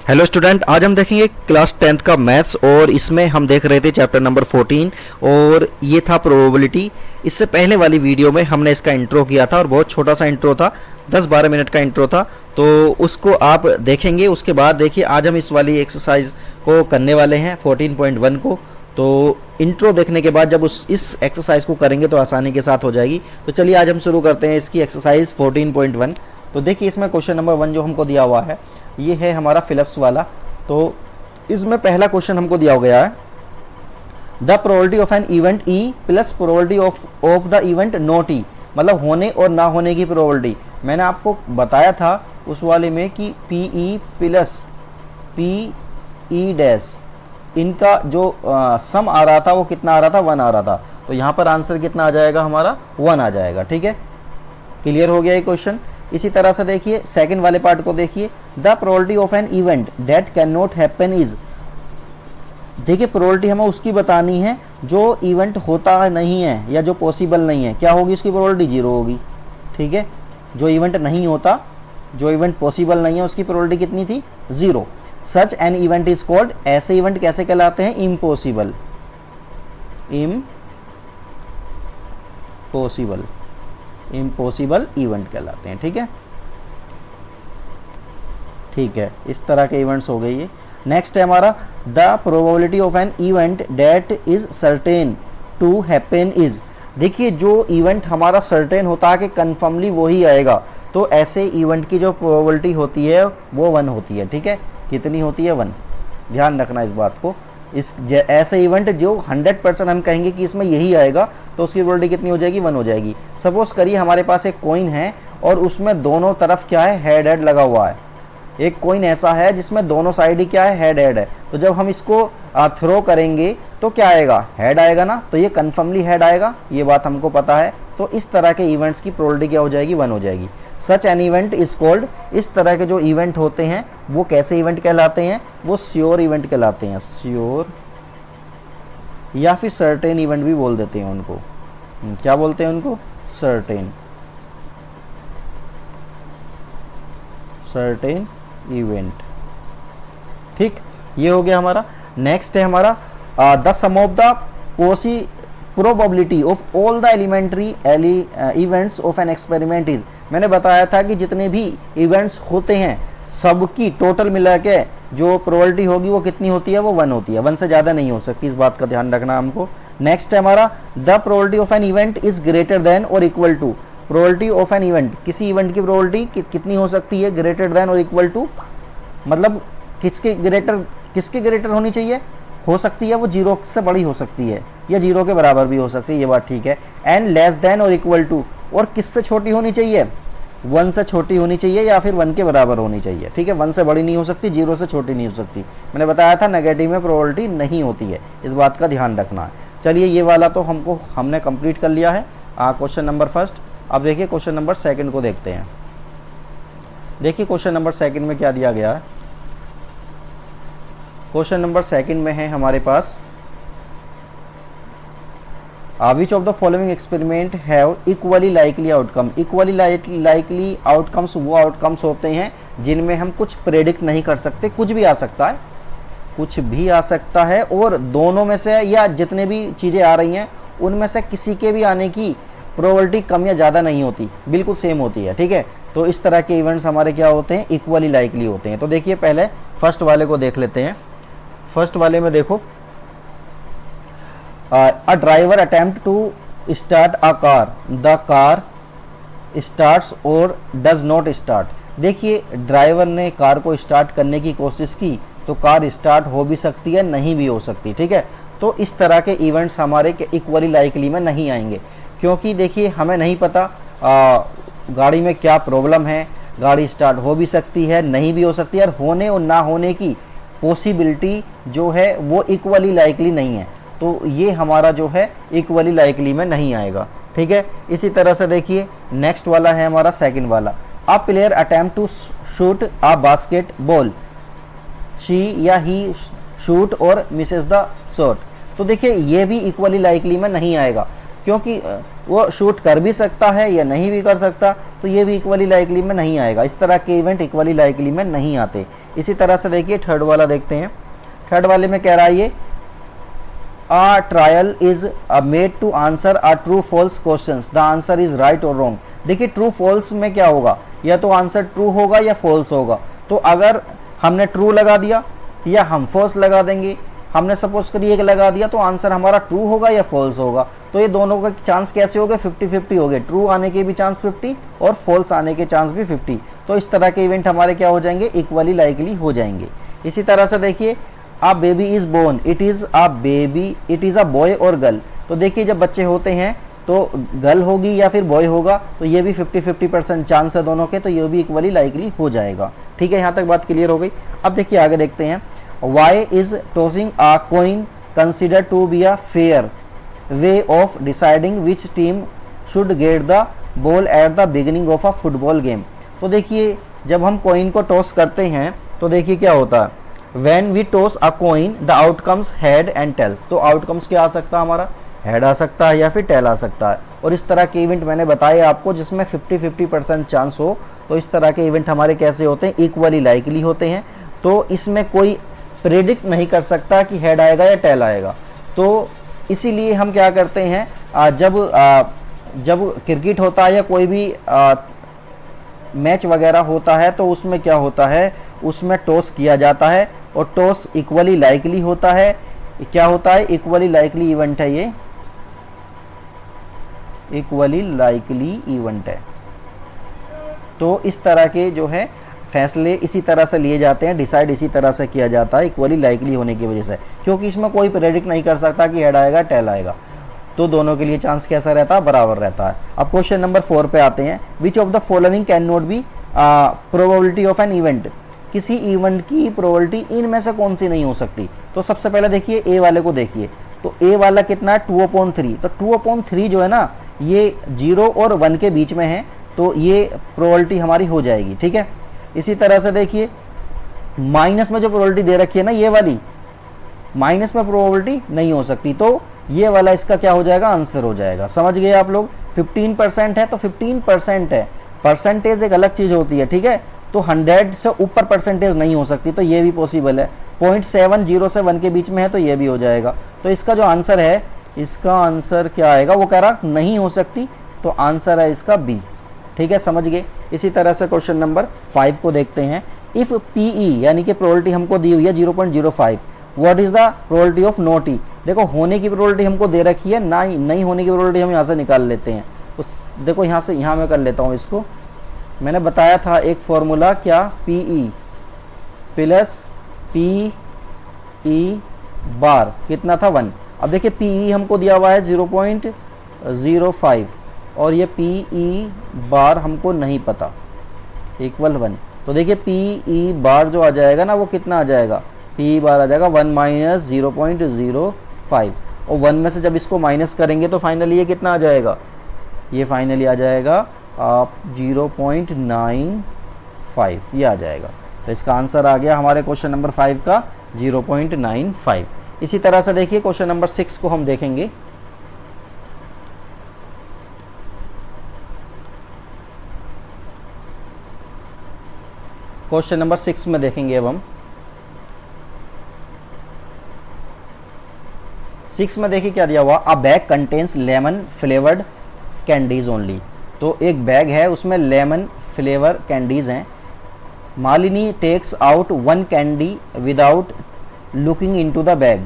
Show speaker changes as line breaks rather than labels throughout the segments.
Hello student, आज हम देखेंगे क्लास 10th का मैथ्स और इसमें हम देख रहे थे चैप्टर नंबर 14 और ये था प्रोबेबिलिटी। इससे पहले वाली वीडियो में हमने इसका इंट्रो किया था और बहुत छोटा सा इंट्रो था, 10-12 मिनट का इंट्रो था, तो उसको आप देखेंगे। उसके बाद देखिए आज हम इस वाली एक्सरसाइज को करने वाले हैं 14.1 को। तो इंट्रो देखने के बाद जब इस एक्सरसाइज को करेंगे तो आसानी के साथ हो जाएगी। तो चलिए आज हम शुरू करते हैं इसकी एक्सरसाइज 14.1। तो देखिए इसमें क्वेश्चन नंबर 1 जो हमको दिया हुआ है ये है हमारा फिलिप्स वाला। तो इसमें पहला क्वेश्चन हमको दिया गया है the probability of an event E plus probability of the event not E, मतलब होने और ना होने की प्रोबेबिलिटी। मैंने आपको बताया था उस वाले में कि P E plus P E dash इनका जो सम आ रहा था वो कितना आ रहा था, 1 आ रहा था। तो यहाँ पर आंसर कितना आ जाएगा हमारा, 1 आ जाएगा। ठीक है, क्लियर हो गया ये क्वेश्चन। इसी तरह से देखिए सेकंड वाले पार्ट को देखिए the probability of an event that can not happen is. देखिए प्रोबेबिलिटी हमें उसकी बतानी है जो इवेंट होता नहीं है या जो पॉसिबल नहीं है। क्या होगी उसकी प्रोबेबिलिटी, 0 होगी। ठीक है, जो इवेंट नहीं होता, जो इवेंट पॉसिबल नहीं है उसकी प्रोबेबिलिटी कितनी थी, 0। Such an event is called, ऐसे इवेंट कैसे कहलाते हैं, इम्पॉसिबल। इम्पॉसिबल इवेंट कहलाते हैं। ठीक है, ठीक है, इस तरह के इवेंट्स हो गए ये। नेक्स्ट है हमारा the probability of an event that is certain to happen is. देखिए जो इवेंट हमारा सर्टेन होता है कि कन्फर्मली वही आएगा, तो ऐसे इवेंट की जो प्रोबेबिलिटी होती है वो 1 होती है। ठीक है, कितनी होती है, 1। ध्यान रखना इस बात को। ऐसे इवेंट जो 100% हम कहेंगे कि इसमें यही आएगा तो उसकी प्रोबेबिलिटी कितनी हो जाएगी, 1 हो जाएगी। सपोज करिए हमारे पास एक कॉइन है और उसमें दोनों तरफ क्या है, हेड हेड लगा हुआ है। एक कॉइन ऐसा है जिसमें दोनों साइड ही क्या है, हेड हेड है। तो जब हम इसको थ्रो करेंगे तो क्या आएगा, हेड आएगा ना, तो ये कन्फर्मली हेड आएगा, ये बात हमको पता है। तो इस तरह के इवेंट्स की प्रोबेबिलिटी क्या हो जाएगी, 1 हो जाएगी। Such an event is called, इस तरह के जो इवेंट होते हैं वो कैसे इवेंट कहलाते हैं, वो श्योर इवेंट कहलाते हैं। श्योर या फिर सर्टेन इवेंट भी बोल देते हैं उनको। क्या बोलते हैं उनको, सर्टेन इवेंट। ठीक, ये हो गया हमारा। नेक्स्ट है हमारा the sum of the probability of all the elementary events of an experiment is. मैंने बताया था कि जितने भी इवेंट्स होते हैं सबकी टोटल मिला के जो प्रोबेबिलिटी होगी वो कितनी होती है, वो 1 होती है। 1 से ज़्यादा नहीं हो सकती, इस बात का ध्यान रखना हमको। नेक्स्ट है हमारा the probability of an event is greater than or equal to. Probability of an event, किसी इवेंट की प्रोबेबिलिटी कितनी हो सकती है, greater than or equal to, मतलब किसके ग्रेटर होनी चाहिए, हो सकती है वो 0 से बड़ी हो सकती है या 0 के बराबर भी हो सकती है, ये बात ठीक है। And less than or equal to, और किससे छोटी होनी चाहिए, 1 से छोटी होनी चाहिए या फिर 1 के बराबर होनी चाहिए। ठीक है, 1 से बड़ी नहीं हो सकती, 0 से छोटी नहीं हो सकती। मैंने बताया था नेगेटिव में प्रोबेबिलिटी नहीं होती है, इस बात का ध्यान रखना है। चलिए ये वाला तो हमने कंप्लीट कर लिया है, क्वेश्चन नंबर फर्स्ट। अब देखिए क्वेश्चन नंबर सेकंड को देखते हैं। देखिए क्वेश्चन नंबर सेकंड में क्या दिया गया है। क्वेश्चन नंबर सेकंड में है हमारे पास which of the following experiment have equally likely outcome. Equally likely outcomes वो आउटकम्स होते हैं जिनमें हम कुछ प्रेडिक्ट नहीं कर सकते, कुछ भी आ सकता है, कुछ भी आ सकता है, और दोनों में से या जितने भी चीज़ें आ रही हैं उनमें से किसी के भी आने की प्रोबेबिलिटी कम या ज़्यादा नहीं होती, बिल्कुल सेम होती है। ठीक है, तो इस तरह के इवेंट्स हमारे क्या होते हैं, इक्वली लाइकली होते हैं। तो देखिए पहले फर्स्ट वाले को देख लेते हैं। फर्स्ट वाले में देखो a driver attempt to start a car, the car starts और डज नॉट स्टार्ट। देखिए ड्राइवर ने कार को स्टार्ट करने की कोशिश की तो कार स्टार्ट हो भी सकती है, नहीं भी हो सकती। ठीक है, तो इस तरह के इवेंट्स हमारे इक्वली लाइकली में नहीं आएंगे, क्योंकि देखिए हमें नहीं पता गाड़ी में क्या प्रॉब्लम है, गाड़ी स्टार्ट हो भी सकती है, नहीं भी हो सकती है, और होने और ना होने की पॉसिबिलिटी जो है वो इक्वली लाइकली नहीं है। तो ये हमारा जो है इक्वली लाइकली में नहीं आएगा। ठीक है, इसी तरह से देखिए नेक्स्ट वाला है हमारा सेकंड वाला। A player attempt to shoot a basketball, she या ही शूट और मिसेस द शॉट। तो देखिए ये भी इक्वली लाइकली में नहीं आएगा, क्योंकि वो शूट कर भी सकता है या नहीं भी कर सकता, तो ये भी इक्वली लाइकली में नहीं आएगा। इस तरह के इवेंट इक्वली लाइकली में नहीं आते। इसी तरह से देखिए थर्ड वाला देखते हैं। थर्ड वाले में कह रहा है ये A trial is made to answer a true false questions. The answer is right or wrong. देखिए ट्रू फॉल्स में क्या होगा, या तो आंसर ट्रू होगा या फॉल्स होगा। तो अगर हमने ट्रू लगा दिया या हम फॉल्स लगा देंगे, हमने सपोज करिए एक लगा दिया, तो आंसर हमारा ट्रू होगा या फॉल्स होगा। तो ये दोनों का चांस कैसे हो गए, 50-50 हो गए। ट्रू आने के भी चांस 50 और फॉल्स आने के चांस भी 50। तो इस तरह के इवेंट हमारे क्या हो जाएंगे, इक्वली लाइकली हो जाएंगे। इसी तरह से देखिए A baby is born, it is a baby, it is a boy और गर्ल। तो देखिए जब बच्चे होते हैं तो गर्ल होगी या फिर बॉय होगा, तो ये भी 50-50% चांस है दोनों के, तो ये भी इक्वली लाइकली हो जाएगा। ठीक है, यहाँ तक बात क्लियर हो गई। अब देखिए आगे देखते हैं। Why is tossing a coin considered to be a fair way of deciding which team should get the ball at the beginning of a football game? तो देखिए जब हम कॉइन को टॉस करते हैं तो देखिए क्या होता है, When we toss a coin, the outcomes head and tails। तो आउटकम्स क्या आ सकता है हमारा, हेड आ सकता है या फिर टेल आ सकता है। और इस तरह के इवेंट मैंने बताए आपको जिसमें 50-50% चांस हो, तो इस तरह के इवेंट हमारे कैसे होते हैं, इक्वली लाइकली होते हैं। तो इसमें कोई प्रेडिक्ट नहीं कर सकता कि हेड आएगा या टेल आएगा। तो इसीलिए हम क्या करते हैं, जब क्रिकेट होता है या कोई भी मैच वगैरह होता है, तो उसमें क्या होता है, उसमें टॉस किया जाता है और टॉस इक्वली लाइकली होता है। क्या होता है, इक्वली लाइकली इवेंट है, ये इक्वली लाइकली इवेंट है। तो इस तरह के जो है फैसले इसी तरह से लिए जाते हैं, डिसाइड इसी तरह से किया जाता है इक्वली लाइकली होने की वजह से, क्योंकि इसमें कोई प्रेडिक्ट नहीं कर सकता कि हेड आएगा टेल आएगा। तो दोनों के लिए चांस कैसा रहता है, बराबर रहता है। अब क्वेश्चन नंबर 4 पे आते हैं। Which of the following can not be probability of an event. किसी इवेंट की प्रोबेबिलिटी इनमें से कौन सी नहीं हो सकती। तो सबसे पहले देखिए ए वाले को देखिए, तो ए वाला कितना है, 2/3। तो 2/3 जो है ना, ये 0 और 1 के बीच में है, तो ये प्रोबेबिलिटी हमारी हो जाएगी। ठीक है, इसी तरह से देखिए माइनस में जो प्रोबेबिलिटी दे रखी है ना, ये वाली माइनस में प्रोबेबिलिटी नहीं हो सकती, तो ये वाला इसका क्या हो जाएगा, आंसर हो जाएगा। समझ गए आप लोग। 15% है तो 15% है, परसेंटेज एक अलग चीज़ होती है। ठीक है, तो 100 से ऊपर परसेंटेज नहीं हो सकती, तो ये भी पॉसिबल है। 0.70 से 1 के बीच में है, तो ये भी हो जाएगा। तो इसका जो आंसर है, इसका आंसर क्या आएगा, वो कह रहा नहीं हो सकती, तो आंसर है इसका बी। ठीक है, समझ गए। इसी तरह से क्वेश्चन नंबर 5 को देखते हैं। इफ़ PE यानी कि प्रोबेबिलिटी हमको दी हुई है 0.05, what is the probability of not E. देखो होने की प्रोबेबिलिटी हमको दे रखी है, नहीं होने की प्रोबेबिलिटी हम यहाँ से निकाल लेते हैं। तो देखो यहाँ मैं कर लेता हूँ इसको। मैंने बताया था एक फॉर्मूला, क्या, PE प्लस PE बार कितना था, 1। अब देखिए PE हमको दिया हुआ है 0.05 और ये PE बार हमको नहीं पता, इक्वल 1। तो देखिए PE बार जो आ जाएगा ना, वो कितना आ जाएगा, PE बार आ जाएगा 1 - 0.05। और 1 में से जब इसको माइनस करेंगे तो फाइनली ये कितना आ जाएगा, ये फाइनली आ जाएगा 0.95, ये आ जाएगा। तो इसका आंसर आ गया हमारे क्वेश्चन नंबर 5 का 0.95। इसी तरह से देखिए क्वेश्चन नंबर 6 को हम देखेंगे। क्वेश्चन नंबर 6 में देखेंगे अब हम। 6 में देखिए क्या दिया हुआ, a bag contains lemon flavoured candies only. तो एक बैग है, उसमें लेमन फ्लेवर कैंडीज हैं। Malini takes out 1 candy without looking into the bag,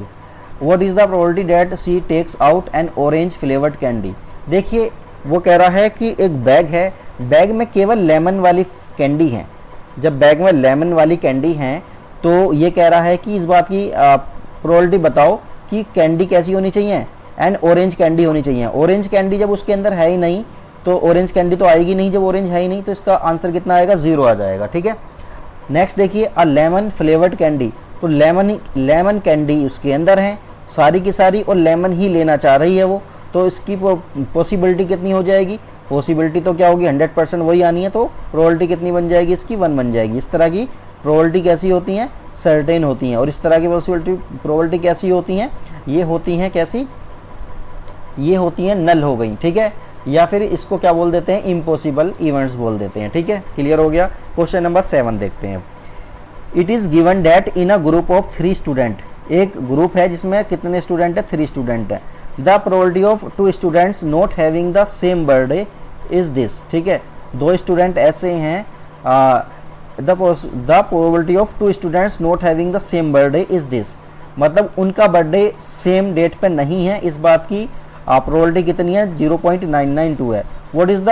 what is the probability that she takes out an orange flavoured candy. देखिए वो कह रहा है कि एक बैग है, बैग में केवल लेमन वाली कैंडी है। जब बैग में लेमन वाली कैंडी हैं, तो ये कह रहा है कि इस बात की प्रोबेबिलिटी बताओ कि कैंडी कैसी होनी चाहिए, एंड ऑरेंज कैंडी होनी चाहिए। ऑरेंज कैंडी जब उसके अंदर है ही नहीं, तो ऑरेंज कैंडी तो आएगी नहीं, जब ऑरेंज है ही नहीं, तो इसका आंसर कितना आएगा, 0 आ जाएगा। ठीक है, नेक्स्ट देखिए, अ लेमन फ्लेवर्ड कैंडी। तो लेमन कैंडी उसके अंदर है सारी की सारी, और लेमन ही लेना चाह रही है वो, तो इसकी पॉसिबिलिटी कितनी हो जाएगी, पॉसिबिलिटी तो क्या होगी, 100% वही आनी है, तो प्रोबेबिलिटी कितनी बन जाएगी, इसकी 1 बन जाएगी। इस तरह की प्रोबेबिलिटी कैसी होती हैं, सर्टेन होती हैं। और इस तरह की प्रोबेबिलिटी कैसी होती हैं, ये होती हैं कैसी, ये होती हैं नल हो गई। ठीक है, या फिर इसको क्या बोल देते हैं, इम्पॉसिबल इवेंट्स बोल देते हैं। ठीक है, क्लियर हो गया। क्वेश्चन नंबर 7 देखते हैं। It is given that in a group of 3 student, एक ग्रुप है जिसमें कितने स्टूडेंट है, 3 स्टूडेंट है। The probability of 2 students not having the same birthday is this. ठीक है, 2 स्टूडेंट ऐसे हैं, the probability of 2 students not having the same birthday is this, मतलब उनका बर्थडे सेम डेट पे नहीं है, इस बात की प्रोबेबिलिटी कितनी है, 0.992 है। What is the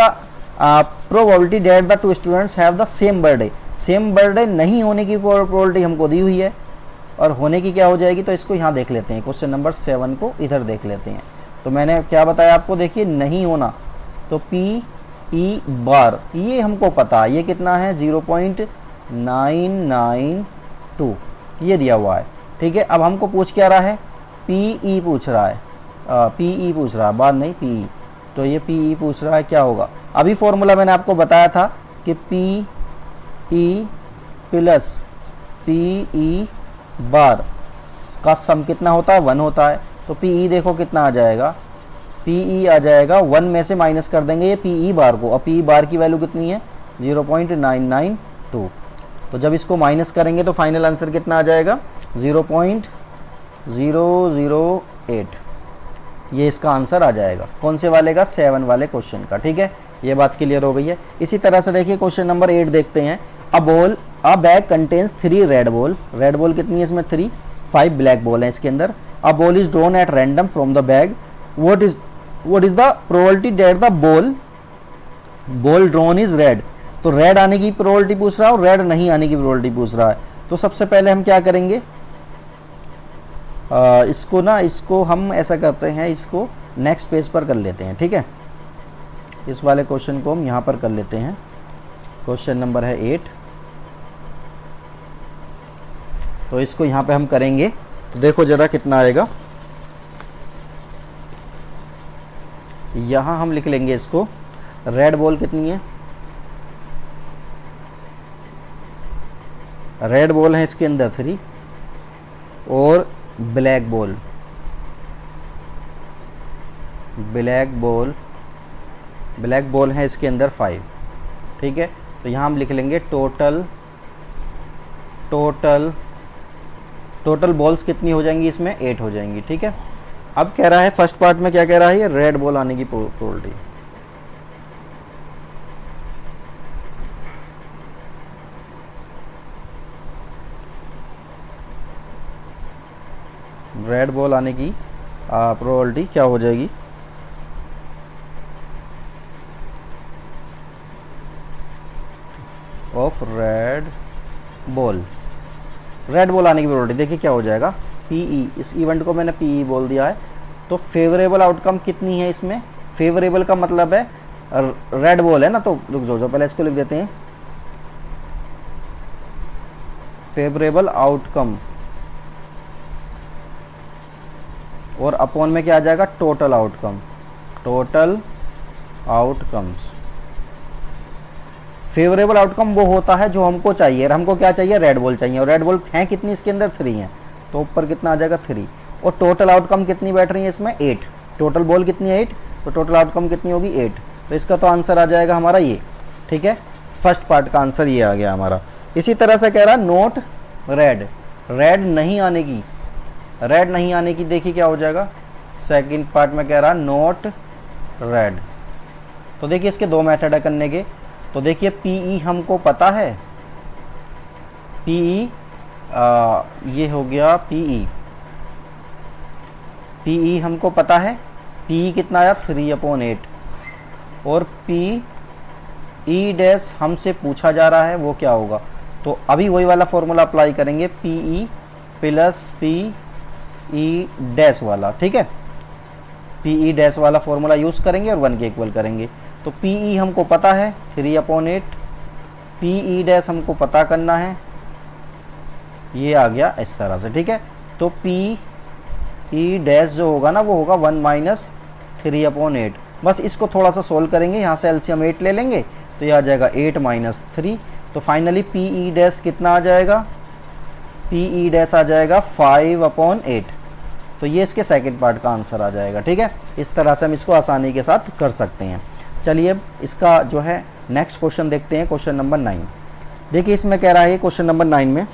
probability that the 2 students have the same birthday, same birthday नहीं होने की प्रोबेबिलिटी हमको दी हुई है, और होने की क्या हो जाएगी, तो इसको यहाँ देख लेते हैं। क्वेश्चन नंबर 7 को इधर देख लेते हैं। तो मैंने क्या बताया आपको, देखिए नहीं होना, तो पी ई बार ये हमको पता है, ये कितना है 0.992 ये दिया हुआ है। ठीक है, अब हमको पूछ क्या रहा है, पी ई पूछ रहा है, पी ई पूछ रहा है, बार नहीं पी ई, तो ये पी ई पूछ रहा है, क्या होगा। अभी फॉर्मूला मैंने आपको बताया था कि P E plus P E bar का सम कितना होता है, 1 होता है। तो पी ई देखो कितना आ जाएगा, पी ई आ जाएगा 1 में से माइनस कर देंगे ये पी ई बार को, और पी ई बार की वैल्यू कितनी है 0.992। तो जब इसको माइनस करेंगे तो फाइनल आंसर कितना आ जाएगा 0.008, ये इसका आंसर आ जाएगा। कौन से वाले का, 7 वाले क्वेश्चन का। ठीक है, ये बात क्लियर हो गई है। इसी तरह से देखिए क्वेश्चन नंबर 8 देखते हैं। अ bag contains 3 red ball, red ball कितनी है इसमें 3, 5 ब्लैक बॉल है इसके अंदर। A ball is drawn at random from the bag, what is the probability that the ball drawn is red. तो रेड आने की प्रोबेबिलिटी पूछ रहा है और रेड नहीं आने की प्रोबेबिलिटी पूछ रहा है। तो सबसे पहले हम क्या करेंगे, इसको हम ऐसा करते हैं, इसको नेक्स्ट पेज पर कर लेते हैं। ठीक है, इस वाले क्वेश्चन को हम यहाँ पर कर लेते हैं। क्वेश्चन नंबर है 8, तो इसको यहाँ पे हम करेंगे। तो देखो जरा कितना आएगा, यहाँ हम लिख लेंगे इसको, रेड बॉल कितनी है, रेड बॉल है इसके अंदर 3, और ब्लैक बॉल है इसके अंदर 5। ठीक है, तो यहाँ हम लिख लेंगे टोटल बॉल्स कितनी हो जाएंगी इसमें, 8 हो जाएंगी। ठीक है, अब कह रहा है फर्स्ट पार्ट में क्या कह रहा है, ये रेड बॉल आने की प्रोबेबिलिटी, रेड बॉल आने की प्रोबेबिलिटी क्या हो जाएगी, ऑफ रेड बॉल आने की प्रोबेबिलिटी देखिए क्या हो जाएगा, पीई, इस इवेंट को मैंने पीई बोल दिया है। तो फेवरेबल आउटकम कितनी है इसमें, फेवरेबल का मतलब है रेड बॉल है ना, तो रुक जाओ पहले इसको लिख देते हैं, फेवरेबल आउटकम, और अपॉन में क्या आ जाएगा, टोटल आउटकम्स। फेवरेबल आउटकम वो होता है जो हमको चाहिए, और हमको क्या चाहिए, रेड बॉल चाहिए, और रेड बॉल हैं कितनी इसके अंदर 3 हैं, तो ऊपर कितना आ जाएगा 3, और टोटल आउटकम कितनी बैठ रही है इसमें 8, टोटल बॉल कितनी है 8, तो टोटल आउटकम कितनी होगी 8, तो इसका तो आंसर आ जाएगा हमारा ये। ठीक है, फर्स्ट पार्ट का आंसर ये आ गया हमारा। इसी तरह से कह रहा नोट रेड, रेड नहीं आने की देखिए क्या हो जाएगा, सेकंड पार्ट में कह रहा नोट रेड। तो देखिए इसके 2 मेथड है करने के। तो देखिए पीई हमको पता है, पीई ये हो गया पीई हमको पता है, पीई कितना आया 3/8, और पी ई डैश हमसे पूछा जा रहा है वो क्या होगा। तो अभी वही वाला फॉर्मूला अप्लाई करेंगे, PE plus P E dash वाला। ठीक है, पीई डैश वाला फॉर्मूला यूज़ करेंगे और 1 के इक्वल करेंगे। तो पीई हमको पता है 3/8, पीई डैश हमको पता करना है, ये आ गया इस तरह से। ठीक है, तो पीई डैश जो होगा ना वो होगा 1 - 3/8। बस इसको थोड़ा सा सोल्व करेंगे, यहाँ से एलसीएम 8 ले लेंगे तो ये आ जाएगा 8 - 3। तो फाइनली पीई डैश कितना आ जाएगा, पीई डैश आ जाएगा 5/8। तो ये इसके सेकंड पार्ट का आंसर आ जाएगा। ठीक है, इस तरह से हम इसको आसानी के साथ कर सकते हैं। चलिए अब इसका जो है नेक्स्ट क्वेश्चन देखते हैं, क्वेश्चन नंबर 9। देखिए इसमें कह रहा है क्वेश्चन नंबर 9 में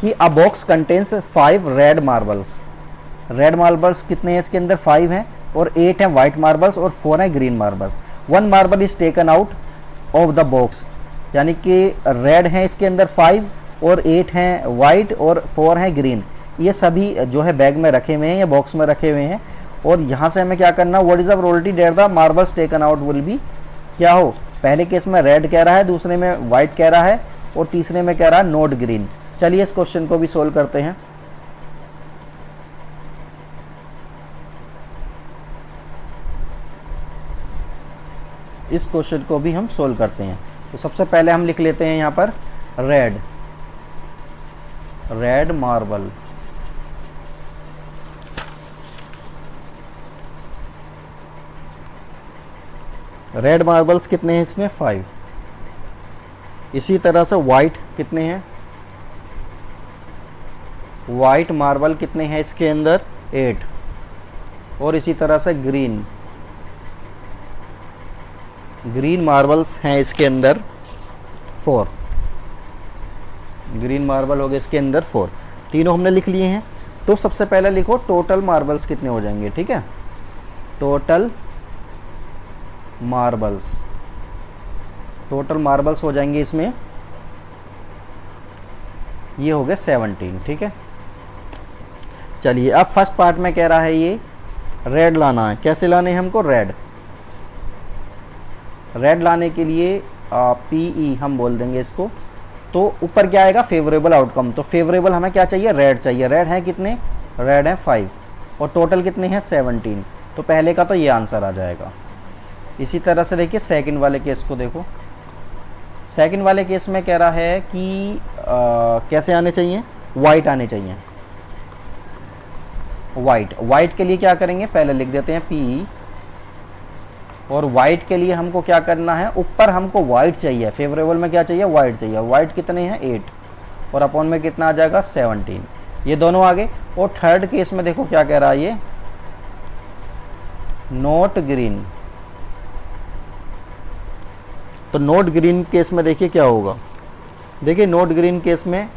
कि a box contains 5 red marbles. Red marbles कितने हैं इसके अंदर? 5 हैं, और 8 हैं वाइट मार्बल्स और 4 हैं green marbles. 1 marble is taken out of the box, यानी कि रेड हैं इसके अंदर 5 और 8 हैं वाइट और 4 हैं ग्रीन। ये सभी जो है बैग में रखे हुए हैं या बॉक्स में रखे हुए हैं, और यहाँ से हमें क्या करना, what is the probability that the marbles taken out will be, क्या हो, पहले केस में रेड कह रहा है, दूसरे में वाइट कह रहा है, और तीसरे में कह रहा है नॉट ग्रीन। चलिए इस क्वेश्चन को भी सोल्व करते हैं। इस क्वेश्चन को भी हम सोल्व करते हैं। तो सबसे पहले हम लिख लेते हैं यहाँ पर रेड मार्बल। रेड मार्बल्स कितने हैं इसमें? 5। इसी तरह से वाइट कितने हैं? वाइट मार्बल कितने हैं इसके अंदर? 8। और इसी तरह से ग्रीन मार्बल्स हैं इसके अंदर 4। ग्रीन मार्बल हो गए इसके अंदर 4। तीनों हमने लिख लिए हैं। तो सबसे पहले लिखो टोटल मार्बल्स कितने हो जाएंगे। ठीक है, टोटल मार्बल्स हो जाएंगे इसमें, ये हो गए 17। ठीक है, चलिए अब फर्स्ट पार्ट में कह रहा है ये रेड लाना है। कैसे लाने हैं हमको? रेड लाने के लिए PE हम बोल देंगे इसको। तो ऊपर क्या आएगा? Favourable outcome. तो फेवरेबल हमें क्या चाहिए? रेड चाहिए। रेड है कितने? रेड है 5, और टोटल कितने हैं? 17। तो पहले का तो ये आंसर आ जाएगा। इसी तरह से देखिए सेकंड वाले केस को देखो। सेकंड वाले केस में कह रहा है कि कैसे आने चाहिए? वाइट आने चाहिए। वाइट के लिए क्या करेंगे? पहले लिख देते हैं PE, और वाइट के लिए हमको क्या करना है? ऊपर हमको वाइट चाहिए, फेवरेबल में क्या चाहिए? वाइट चाहिए। वाइट कितने हैं? 8, और अपॉन में कितना आ जाएगा? 17। ये दोनों आ गए। और थर्ड केस में देखो क्या कह रहा है ये, नॉट ग्रीन। तो नॉट ग्रीन केस में देखिए क्या होगा। देखिए नॉट ग्रीन केस में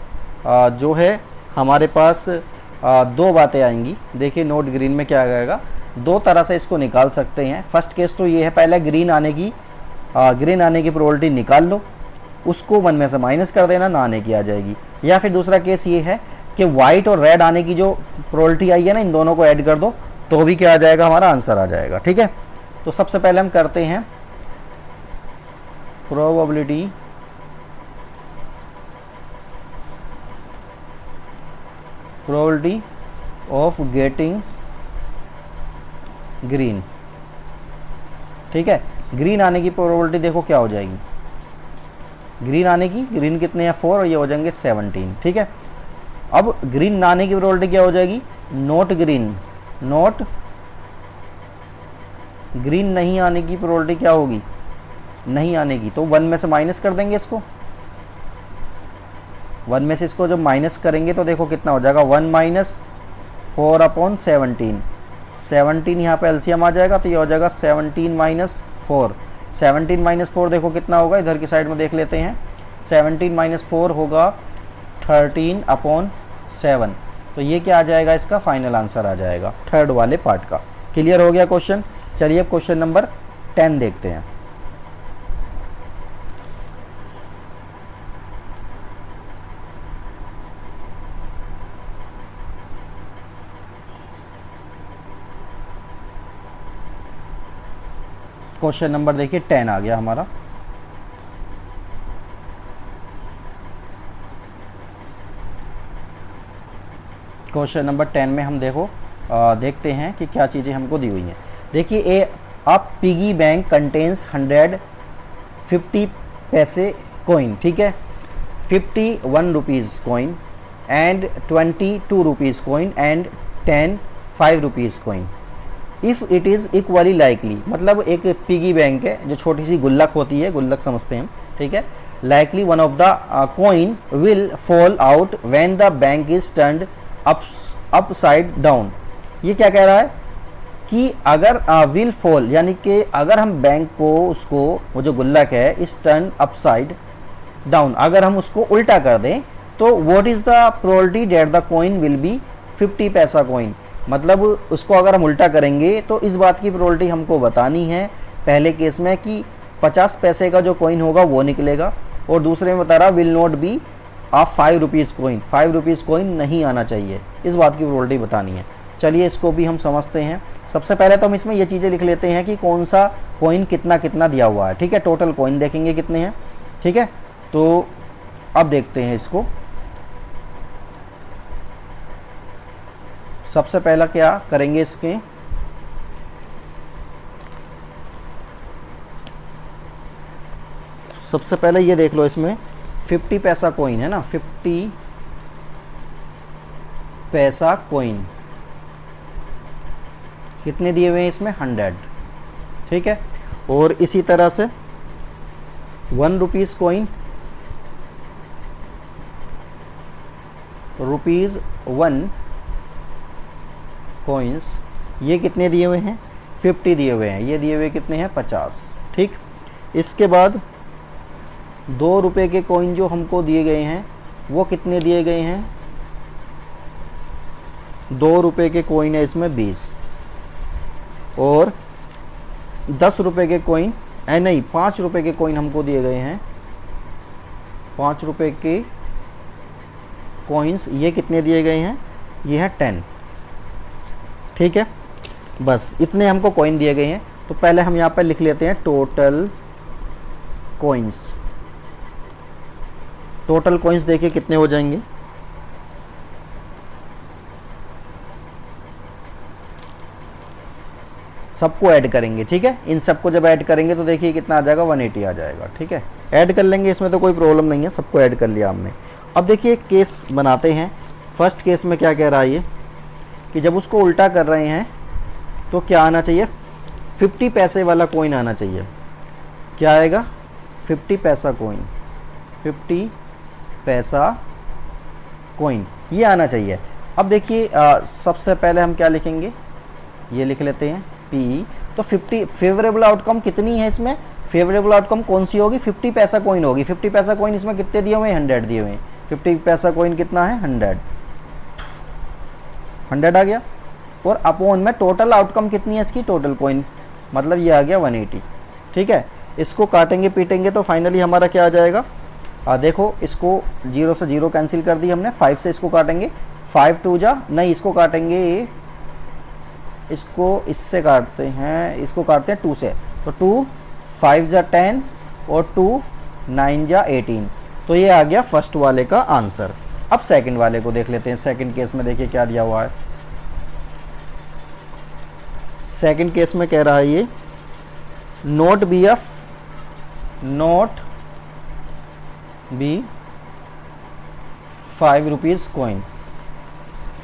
जो है हमारे पास 2 बातें आएंगी। देखिए नॉट ग्रीन में क्या आ जाएगा, 2 तरह से इसको निकाल सकते हैं। फर्स्ट केस तो ये है, पहले ग्रीन आने की प्रोबेबिलिटी निकाल लो, उसको 1 में से माइनस कर देना, ना आने की आ जाएगी। या फिर दूसरा केस ये है कि वाइट और रेड आने की जो प्रोबेबिलिटी आई है ना, इन दोनों को ऐड कर दो तो भी क्या आ जाएगा? हमारा आंसर आ जाएगा। ठीक है, तो सबसे पहले हम करते हैं प्रोबेबिलिटी ऑफ गेटिंग ग्रीन। ठीक है, ग्रीन आने की प्रोबेबिलिटी देखो क्या हो जाएगी। ग्रीन कितने हैं? 4, और ये हो जाएंगे 17। ठीक है, अब ग्रीन ना आने की प्रोबेबिलिटी क्या हो जाएगी? नॉट ग्रीन नहीं आने की प्रोबेबिलिटी क्या होगी? नहीं आने की। तो 1 में से माइनस कर देंगे इसको। 1 में से इसको जब माइनस करेंगे तो देखो कितना हो जाएगा? 1 माइनस 4/17। 17 यहाँ पे एलसीएम आ जाएगा, तो ये हो जाएगा 17 माइनस 4। 17 माइनस 4 देखो कितना होगा, इधर की साइड में देख लेते हैं। 17 माइनस 4 होगा 13/7। तो ये क्या आ जाएगा? इसका फाइनल आंसर आ जाएगा थर्ड वाले पार्ट का। क्लियर हो गया क्वेश्चन। चलिए अब क्वेश्चन नंबर 10 देखते हैं। क्वेश्चन नंबर देखिए 10 आ गया हमारा। क्वेश्चन नंबर 10 में हम देखते हैं कि क्या चीज़ें हमको दी हुई हैं। देखिए अ पिगी बैंक कंटेन्स 150 पैसे कॉइन। ठीक है, 51 rupees coin and 22 rupees coin and 10 5 rupees coin. If it is equally likely, मतलब एक पिगी बैंक है जो छोटी सी गुल्लक होती है, गुल्लक समझते हैं हम। ठीक है, likely one of the coin will fall out when the bank is turned upside down. ये क्या कह रहा है कि अगर विल फॉल, यानी कि अगर हम बैंक को उसको, वो जो गुल्लक है इस टर्न अपसाइड डाउन, अगर हम उसको उल्टा कर दें तो what is the probability that the coin will be 50 पैसा कॉइन। मतलब उसको अगर हम उल्टा करेंगे तो इस बात की प्रोबेबिलिटी हमको बतानी है पहले केस में कि 50 पैसे का जो कॉइन होगा वो निकलेगा, और दूसरे में बता रहा will not be of 5 rupees coin, 5 rupees coin नहीं आना चाहिए, इस बात की प्रोबेबिलिटी बतानी है। चलिए इसको भी हम समझते हैं। सबसे पहले तो हम इसमें ये चीज़ें लिख लेते हैं कि कौन सा कॉइन कितना कितना दिया हुआ है, ठीक है। टोटल कॉइन देखेंगे कितने हैं, ठीक है। तो अब देखते हैं इसको। सबसे पहला क्या करेंगे, इसके सबसे पहले ये देख लो, इसमें 50 पैसा कॉइन है ना, 50 पैसा कॉइन कितने दिए हुए हैं इसमें, 100, ठीक है। और इसी तरह से 1 रुपीज़ कॉइन, रुपीज़ 1 कॉइन्स, ये कितने दिए हुए हैं, 50 दिए हुए हैं, ये दिए हुए कितने हैं, 50, ठीक। इसके बाद 2 रुपये के कॉइन जो हमको दिए गए हैं वो कितने दिए गए हैं, 2 रुपये के कॉइन है इसमें 20, और 10 रुपये के कॉइन नहीं 5 रुपये के कॉइन हमको दिए गए हैं, 5 रुपये के कॉइन्स ये कितने दिए गए हैं, ये है 10, ठीक है। बस इतने हमको कॉइन दिए गए हैं। तो पहले हम यहाँ पर लिख लेते हैं टोटल कॉइन्स। टोटल कॉइन्स देखिए कितने हो जाएंगे, सबको ऐड करेंगे, ठीक है। इन सबको जब ऐड करेंगे तो देखिए कितना आ जाएगा, 180 आ जाएगा, ठीक है। ऐड कर लेंगे, इसमें तो कोई प्रॉब्लम नहीं है, सबको ऐड कर लिया हमने। अब देखिए एक केस बनाते हैं। फर्स्ट केस में क्या कह रहा है ये कि जब उसको उल्टा कर रहे हैं तो क्या आना चाहिए, 50 पैसे वाला कॉइन आना चाहिए। क्या आएगा, 50 पैसा कॉइन, 50 पैसा कॉइन ये आना चाहिए। अब देखिए सबसे पहले हम क्या लिखेंगे, ये लिख लेते हैं पी। तो 50 फेवरेबल आउटकम कितनी है इसमें, फेवरेबल आउटकम कौन सी होगी, 50 पैसा कॉइन होगी। 50 पैसा कॉइन इसमें कितने दिए हुए हैं, 100 दिए हुए हैं। 50 पैसा कॉइन कितना है, 100 आ गया। और अपॉन में टोटल आउटकम कितनी है इसकी, टोटल कॉइन, मतलब ये आ गया 180, ठीक है। इसको काटेंगे पीटेंगे तो फाइनली हमारा क्या आ जाएगा, देखो इसको 0 से 0 कैंसिल कर दी हमने, 5 से इसको काटेंगे, 5 2 जा नहीं, इसको काटेंगे, इसको इससे काटते हैं, इसको काटते हैं 2 से, तो 2 5 जा 10 और 2 9 जा 18। तो ये आ गया फर्स्ट वाले का आंसर। अब सेकंड वाले को देख लेते हैं। सेकंड केस में देखिए क्या दिया हुआ है। सेकंड केस में कह रहा है ये not be 5 rupees coin,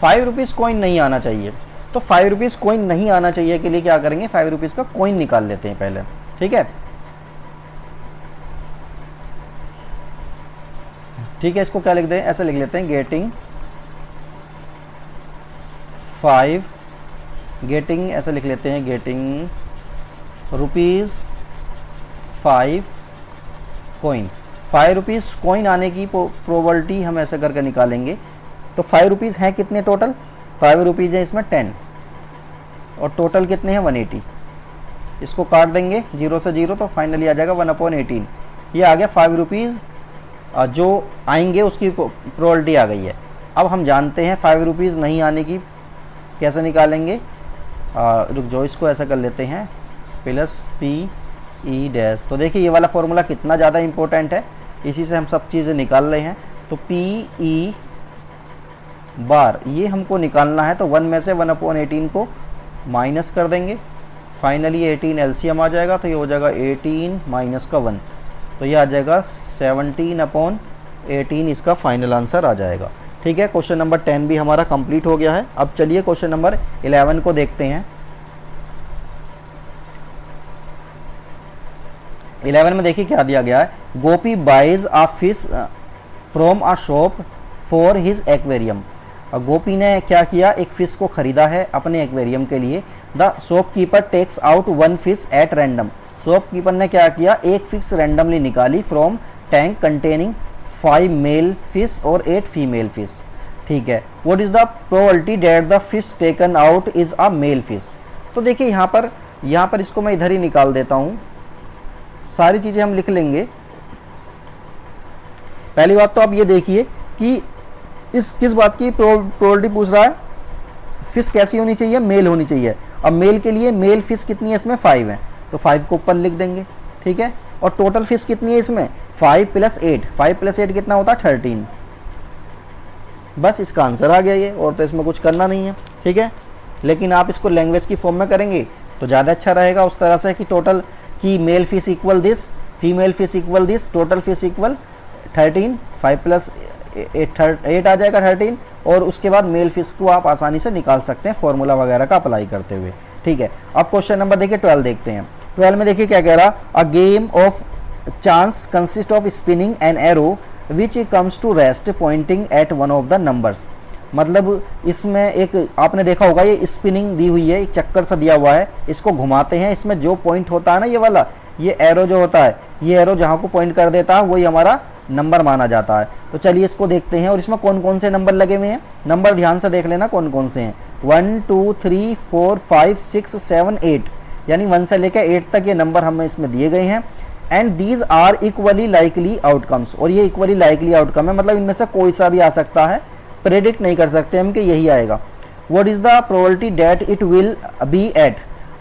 5 rupees coin नहीं आना चाहिए। तो 5 रुपीज़ कॉइन नहीं आना चाहिए के लिए क्या करेंगे, 5 रुपीज़ का कॉइन निकाल लेते हैं पहले, ठीक है। ठीक है, इसको क्या लिख दें, ऐसा लिख लेते हैं गेटिंग 5, गेटिंग ऐसा लिख लेते हैं, getting rupees 5 coin. 5 rupees coin आने की प्रोबेबिलिटी हम ऐसे करके निकालेंगे। तो 5 रुपीज़ हैं कितने टोटल, 5 रुपीज़ है इसमें 10, और टोटल कितने हैं 180। इसको काट देंगे 0 से 0 तो फाइनली आ जाएगा 1/18। ये आ गया 5 रुपीज़ जो आएंगे उसकी प्रोबेबिलिटी आ गई है। अब हम जानते हैं 5 रुपीज़ नहीं आने की कैसे निकालेंगे, रुक जाओ इसको ऐसा कर लेते हैं, प्लस पी ई डैश। तो देखिए ये वाला फॉर्मूला कितना ज़्यादा इंपॉर्टेंट है, इसी से हम सब चीज़ें निकाल रहे हैं। तो पी ई बार ये हमको निकालना है, तो 1 में से 1/18 को माइनस कर देंगे, फाइनली 18 एलसीएम आ जाएगा। तो ये हो जाएगा 18 माइनस का 1, तो ये आ जाएगा 17/18, इसका फाइनल आंसर आ जाएगा। ठीक है, क्वेश्चन नंबर 10 भी हमारा कंप्लीट हो गया है। अब चलिए क्वेश्चन नंबर 11 को देखते हैं। 11 में देखिए क्या दिया गया है, Gopi buys a fish from a shop for his aquarium. और गोपी ने क्या किया, एक फिश को खरीदा है अपने एक्वेरियम के लिए। The shopkeeper takes out one fish at random. Shopkeeper ने क्या किया, एक फिश रैंडमली निकाली from tank containing 5 male fish और 8 फीमेल फिश। ठीक है, what is the probability that the fish taken out is a male fish. तो देखिए यहाँ पर इसको मैं इधर ही निकाल देता हूँ, सारी चीज़ें हम लिख लेंगे। पहली बात तो आप ये देखिए कि इस किस बात की प्रोबेबिलिटी पूछ रहा है, फिश कैसी होनी चाहिए, मेल होनी चाहिए। अब मेल के लिए मेल फिश कितनी है इसमें, 5 है, तो 5 को ऊपर लिख देंगे। ठीक है, और टोटल फिश कितनी है इसमें, 5 + 8, 5 + 8 कितना होता है, 13। बस इसका आंसर आ गया ये, और तो इसमें कुछ करना नहीं है। ठीक है, लेकिन आप इसको लैंग्वेज की फॉर्म में करेंगे तो ज़्यादा अच्छा रहेगा, उस तरह से कि टोटल की male fish equal this, female fish equal this, total fish equal 13, 5 + 8 आ जाएगा 13, और उसके बाद मेल फिश को आप आसानी से निकाल सकते हैं फॉर्मूला वगैरह का अप्लाई करते हुए। ठीक है, अब क्वेश्चन नंबर देखिए 12 देखते हैं। 12 में देखिए क्या कह रहा, a game of chance consist of spinning an arrow which comes to rest pointing at one of the numbers. मतलब इसमें एक आपने देखा होगा, ये स्पिनिंग दी हुई है, एक चक्कर सा दिया हुआ है, इसको घुमाते हैं, इसमें जो पॉइंट होता है ना, ये वाला, ये एरो जो होता है, ये एरो जहाँ को पॉइंट कर देता है वही हमारा नंबर माना जाता है। तो चलिए इसको देखते हैं, और इसमें कौन कौन से नंबर लगे हुए हैं, नंबर ध्यान से देख लेना कौन कौन से हैं। 1 2 3 4 5 6 7 8, यानी 1 से लेकर 8 तक ये नंबर हमें इसमें दिए गए हैं। And these are equally likely outcomes, और ये इक्वली लाइकली आउटकम है, मतलब इनमें से कोई सा भी आ सकता है, प्रेडिक्ट नहीं कर सकते हम कि यही आएगा। What is the probability that it will be eight.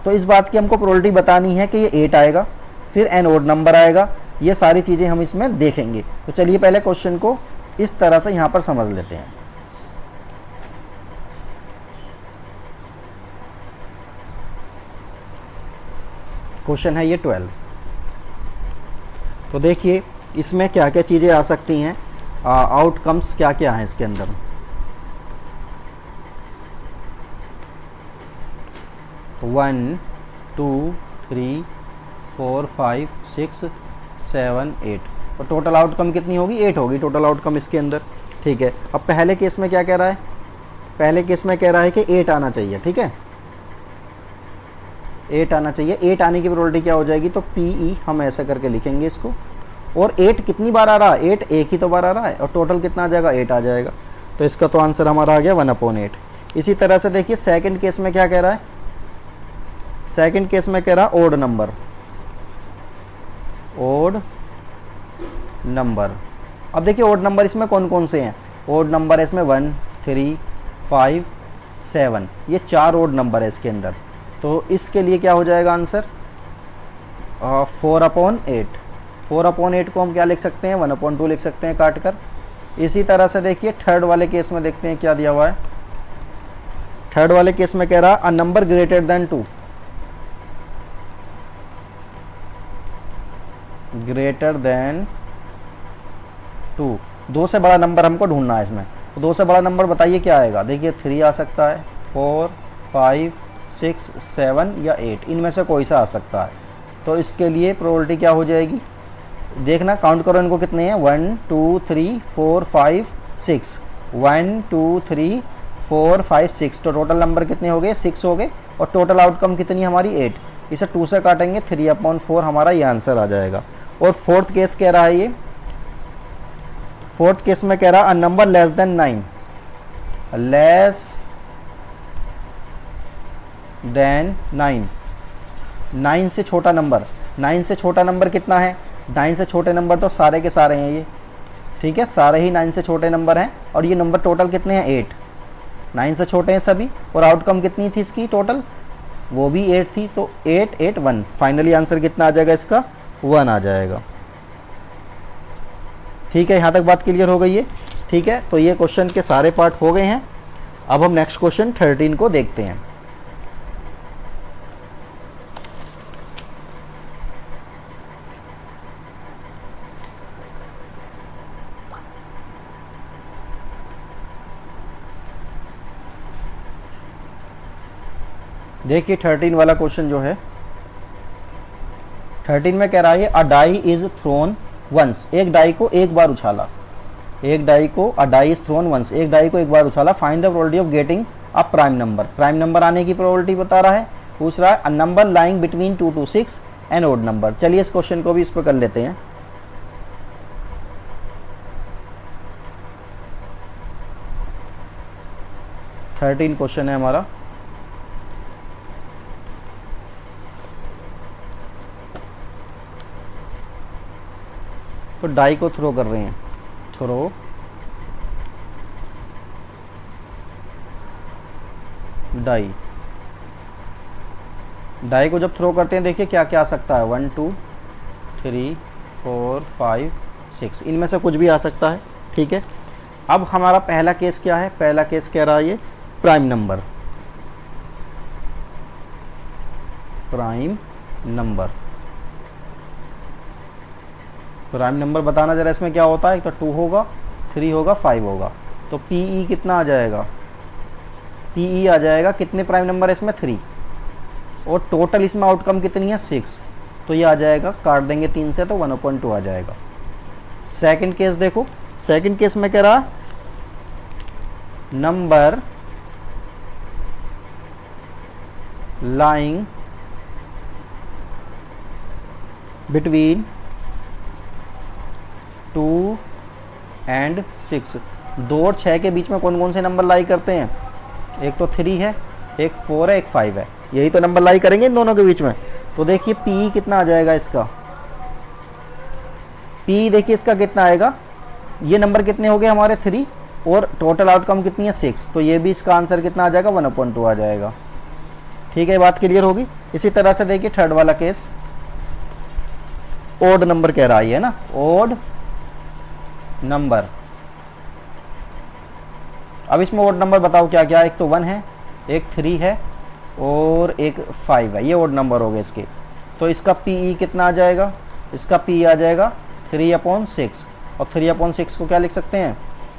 तो इस बात की हमको प्रोबेबिलिटी बतानी है कि ये 8 आएगा, फिर एन ओड नंबर आएगा, ये सारी चीज़ें हम इसमें देखेंगे। तो चलिए पहले क्वेश्चन को इस तरह से यहाँ पर समझ लेते हैं। क्वेश्चन है ये 12। तो देखिए इसमें क्या क्या चीज़ें आ सकती हैं, आउटकम्स क्या क्या हैं इसके अंदर। तो 1 2 3 4 5 6 7 8, तो टोटल आउटकम कितनी होगी, 8 होगी टोटल आउटकम इसके अंदर। ठीक है, अब पहले केस में क्या कह रहा है, पहले केस में कह रहा है कि 8 आना चाहिए। ठीक है, 8 आना चाहिए। 8 आने की प्रोबेबिलिटी क्या हो जाएगी, तो PE हम ऐसा करके लिखेंगे इसको। और 8 कितनी बार आ रहा है, 8 एक ही तो बार आ रहा है, और टोटल कितना आ जाएगा, 8 आ जाएगा। तो इसका तो आंसर हमारा आ गया 1/8। इसी तरह से देखिए सेकंड केस में क्या कह रहा है, सेकंड केस में कह रहा है ओड नंबर, ओड नंबर। अब देखिए ओड नंबर इसमें कौन कौन से हैं, ओड नंबर है इसमें 1 3 5 7, ये 4 ओड नंबर है इसके अंदर। तो इसके लिए क्या हो जाएगा आंसर, 4/8। 4/8 को हम क्या लिख सकते हैं, 1/2 लिख सकते हैं काट कर। इसी तरह से देखिए थर्ड वाले केस में देखते हैं क्या दिया हुआ है। थर्ड वाले केस में कह रहा a number greater than 2, greater than 2, 2 से बड़ा नंबर हमको ढूंढना है इसमें। तो 2 से बड़ा नंबर बताइए क्या आएगा, देखिए 3 आ सकता है, 4 5 6 7 या 8, इनमें से कोई सा आ सकता है। तो इसके लिए प्रोबेबिलिटी क्या हो जाएगी, देखना काउंट करो इनको कितने हैं, 1 2 3 4 5 6, 1 2 3 4 5 6, तो टोटल नंबर कितने हो गए, 6 हो गए। और टोटल आउटकम कितनी हमारी 8, इसे 2 से काटेंगे 3/4 हमारा ये आंसर आ जाएगा। और फोर्थ केस कह रहा है ये, फोर्थ केस में कह रहा है a number less than 9, less than 9, 9 से छोटा नंबर। 9 से छोटा नंबर कितना है, 9 से छोटे नंबर तो सारे के सारे हैं ये। ठीक है, सारे ही 9 से छोटे नंबर हैं, और ये नंबर टोटल कितने हैं, 8। 9 से छोटे हैं सभी, और आउटकम कितनी थी इसकी टोटल, वो भी 8 थी। तो 8 8 1, फाइनली आंसर कितना आ जाएगा इसका, 1 आ जाएगा। ठीक है, यहाँ तक बात क्लियर हो गई है। ठीक है, तो ये क्वेश्चन के सारे पार्ट हो गए हैं। अब हम नेक्स्ट क्वेश्चन 13 को देखते हैं। देखिए 13 वाला क्वेश्चन जो है, 13 में कह रहा है a die is thrown once, एक डाई को एक बार उछाला। एक डाई को, a die is thrown once, एक डाई को एक बार उछाला, find the probability of getting a prime number, prime number आने की प्रोबेबिलिटी बता रहा है। पूछ रहा है a number lying between 2 to 6 and odd number. चलिए इस क्वेश्चन को भी इस पर कर लेते हैं। थर्टीन क्वेश्चन है हमारा। तो डाई को थ्रो कर रहे हैं, थ्रो डाई, डाई को जब थ्रो करते हैं देखिए क्या क्या आ सकता है, 1 2 3 4 5 6, इनमें से कुछ भी आ सकता है। ठीक है, अब हमारा पहला केस क्या है, पहला केस कह रहा है ये prime number, prime number, prime number बताना जरा इसमें क्या होता है, एक तो 2 होगा, 3 होगा, 5 होगा। तो पीई कितना आ जाएगा, पीई आ जाएगा, कितने प्राइम नंबर है इसमें 3, और टोटल इसमें आउटकम कितनी है 6, तो ये आ जाएगा, काट देंगे 3 से तो 1/2 आ जाएगा। सेकंड केस देखो, सेकंड केस में कह रहा नंबर लाइंग बिटवीन 2 and 6, 2 और 6 के बीच में कौन कौन से नंबर लाई करते हैं, एक तो 3 है, एक 4 है, एक 5 है, यही तो नंबर लाई करेंगे इन दोनों के बीच में। तो देखिए पी कितना आ जाएगा इसका, पी देखिए इसका कितना आएगा, ये नंबर कितने हो गए हमारे 3, और टोटल आउटकम कितनी है 6, तो ये भी इसका आंसर कितना आ जाएगा 1/2 आ जाएगा। ठीक है, बात क्लियर होगी। इसी तरह से देखिए थर्ड वाला केस, ओड नंबर कह रहा है ना, ओड नंबर। अब इसमें ओड नंबर बताओ क्या क्या, एक तो 1 है, एक 3 है, और एक 5 है, ये ओड नंबर हो गए इसके। तो इसका पीई कितना आ जाएगा, इसका पी आ जाएगा 3/6, और 3/6 को क्या लिख सकते हैं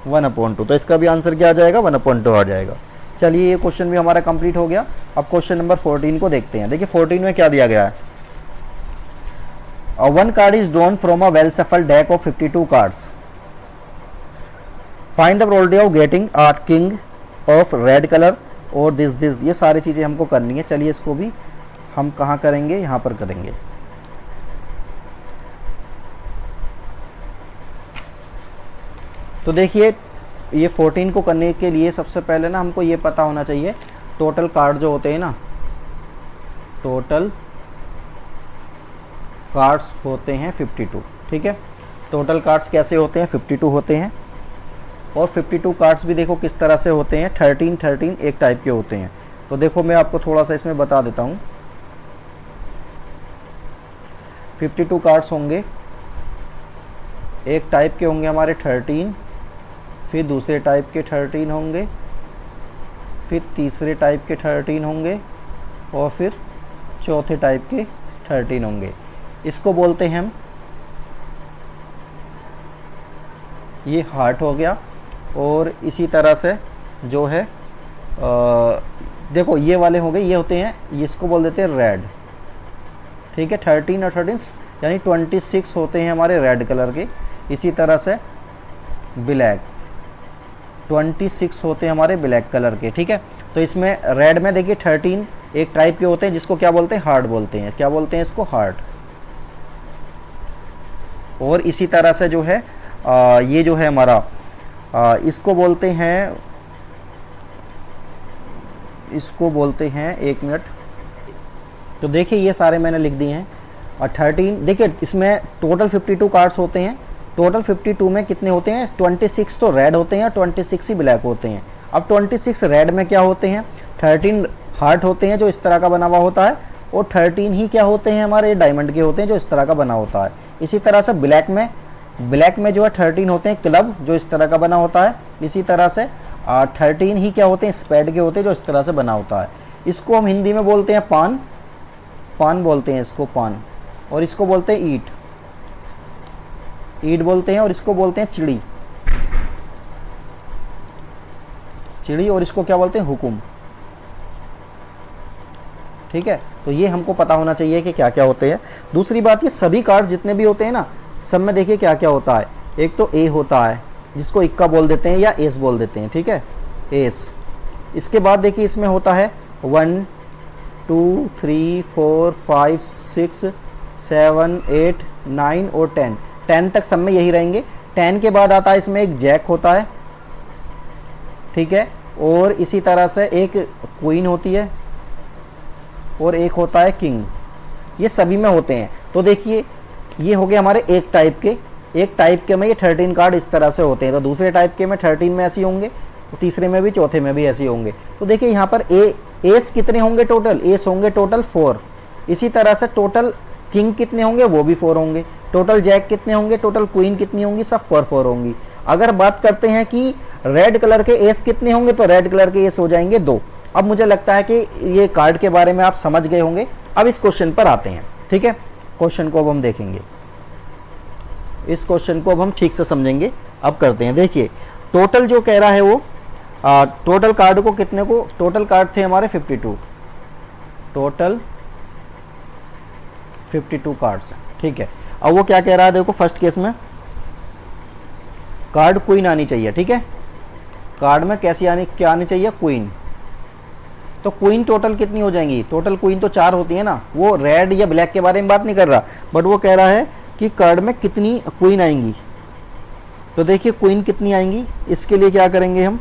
1/2, तो इसका भी आंसर क्या आ जाएगा 1/2 आ जाएगा। चलिए ये क्वेश्चन भी हमारा कंप्लीट हो गया। अब क्वेश्चन नंबर 14 को देखते हैं। देखिए 14 में क्या दिया गया है, one card is drawn from a well shuffled deck of 52 cards, find the probability of getting a king of red colour or this, ये सारी चीज़ें हमको करनी है। चलिए इसको भी हम कहाँ करेंगे, यहाँ पर करेंगे। तो देखिए ये 14 को करने के लिए सबसे पहले ना हमको ये पता होना चाहिए टोटल कार्ड जो होते हैं ना, टोटल कार्ड्स होते हैं 52। ठीक है, टोटल कार्ड्स कैसे होते हैं 52 होते हैं, और 52 कार्ड्स भी देखो किस तरह से होते हैं, 13 एक टाइप के होते हैं। तो देखो मैं आपको थोड़ा सा इसमें बता देता हूँ। 52 कार्ड्स होंगे, एक टाइप के होंगे हमारे 13, फिर दूसरे टाइप के 13 होंगे, फिर तीसरे टाइप के 13 होंगे, और फिर चौथे टाइप के 13 होंगे। इसको बोलते हैं हम, ये हार्ट हो गया। और इसी तरह से जो है देखो ये वाले हो गए, ये होते हैं, इसको बोल देते हैं रेड। ठीक है, 13 और 13 यानी 26 होते हैं हमारे रेड कलर के। इसी तरह से ब्लैक 26 होते हैं हमारे ब्लैक कलर के। ठीक है, तो इसमें रेड में देखिए 13 एक टाइप के होते हैं जिसको क्या बोलते हैं, हार्ट बोलते हैं। क्या बोलते हैं इसको, हार्ट। और इसी तरह से जो है ये जो है हमारा इसको बोलते हैं, इसको बोलते हैं, एक मिनट। तो देखिए ये सारे मैंने लिख दिए हैं। और 13 देखिए इसमें टोटल 52 कार्ड्स होते हैं। टोटल 52 में कितने होते हैं, 26 तो रेड होते हैं, 26 ही ब्लैक होते हैं। अब 26 रेड में क्या होते हैं, 13 हार्ट होते हैं जो इस तरह का बना हुआ होता है, और 13 ही क्या होते हैं हमारे डायमंड के होते हैं जो इस तरह का बना होता है। इसी तरह से ब्लैक में जो है 13 होते हैं क्लब जो इस तरह का बना होता है। इसी तरह से 13 ही क्या होते हैं, स्पेड के होते हैं जो इस तरह से बना होता है। इसको हम हिंदी में बोलते हैं पान, पान बोलते हैं इसको, पान। और इसको बोलते हैं ईट, ईट बोलते हैं। और इसको बोलते हैं चिड़ी, चिड़ी। और इसको क्या बोलते हैं, हुकुम। ठीक है, तो ये हमको पता होना चाहिए कि क्या क्या होते हैं। दूसरी बात, ये सभी कार्ड जितने भी होते हैं ना, सब में देखिए क्या क्या होता है। एक तो ए होता है, जिसको इक्का बोल देते हैं या एस बोल देते हैं, ठीक है, एस। इसके बाद देखिए इसमें होता है 1 2 3 4 5 6 7 8 9 और 10 तक सब में यही रहेंगे। 10 के बाद आता है इसमें एक जैक होता है, ठीक है, और इसी तरह से एक क्वीन होती है और एक होता है किंग, ये सभी में होते हैं। तो देखिए ये हो गए हमारे एक टाइप के में ये 13 कार्ड इस तरह से होते हैं। तो दूसरे टाइप के में 13 में ऐसे होंगे, तो तीसरे में भी, चौथे में भी ऐसे होंगे। तो देखिए यहाँ पर एस कितने होंगे टोटल, एस होंगे टोटल 4। इसी तरह से टोटल किंग कितने होंगे, वो भी 4 होंगे। टोटल जैक कितने होंगे, टोटल क्वीन कितनी होंगी, सब 4 होंगी। अगर बात करते हैं कि रेड कलर के एस कितने होंगे, तो रेड कलर के एस हो जाएंगे 2। अब मुझे लगता है कि ये कार्ड के बारे में आप समझ गए होंगे। अब इस क्वेश्चन पर आते हैं, ठीक है। क्वेश्चन को अब हम देखेंगे, इस क्वेश्चन को अब हम ठीक से समझेंगे। अब करते हैं, देखिए टोटल जो कह रहा है वो टोटल कार्ड को कितने को, टोटल कार्ड थे हमारे 52, टोटल 52 कार्ड्स, ठीक है। अब वो क्या कह रहा है, देखो फर्स्ट केस में कार्ड क्वीन आनी चाहिए, ठीक है। कार्ड में कैसी क्या आनी चाहिए, क्वीन। तो क्वीन टोटल कितनी हो जाएंगी, टोटल क्वीन तो 4 होती है ना। वो रेड या ब्लैक के बारे में बात नहीं कर रहा, बट वो कह रहा है कि कार्ड में कितनी क्वीन आएंगी। तो देखिए क्वीन कितनी आएंगी, इसके लिए क्या करेंगे हम,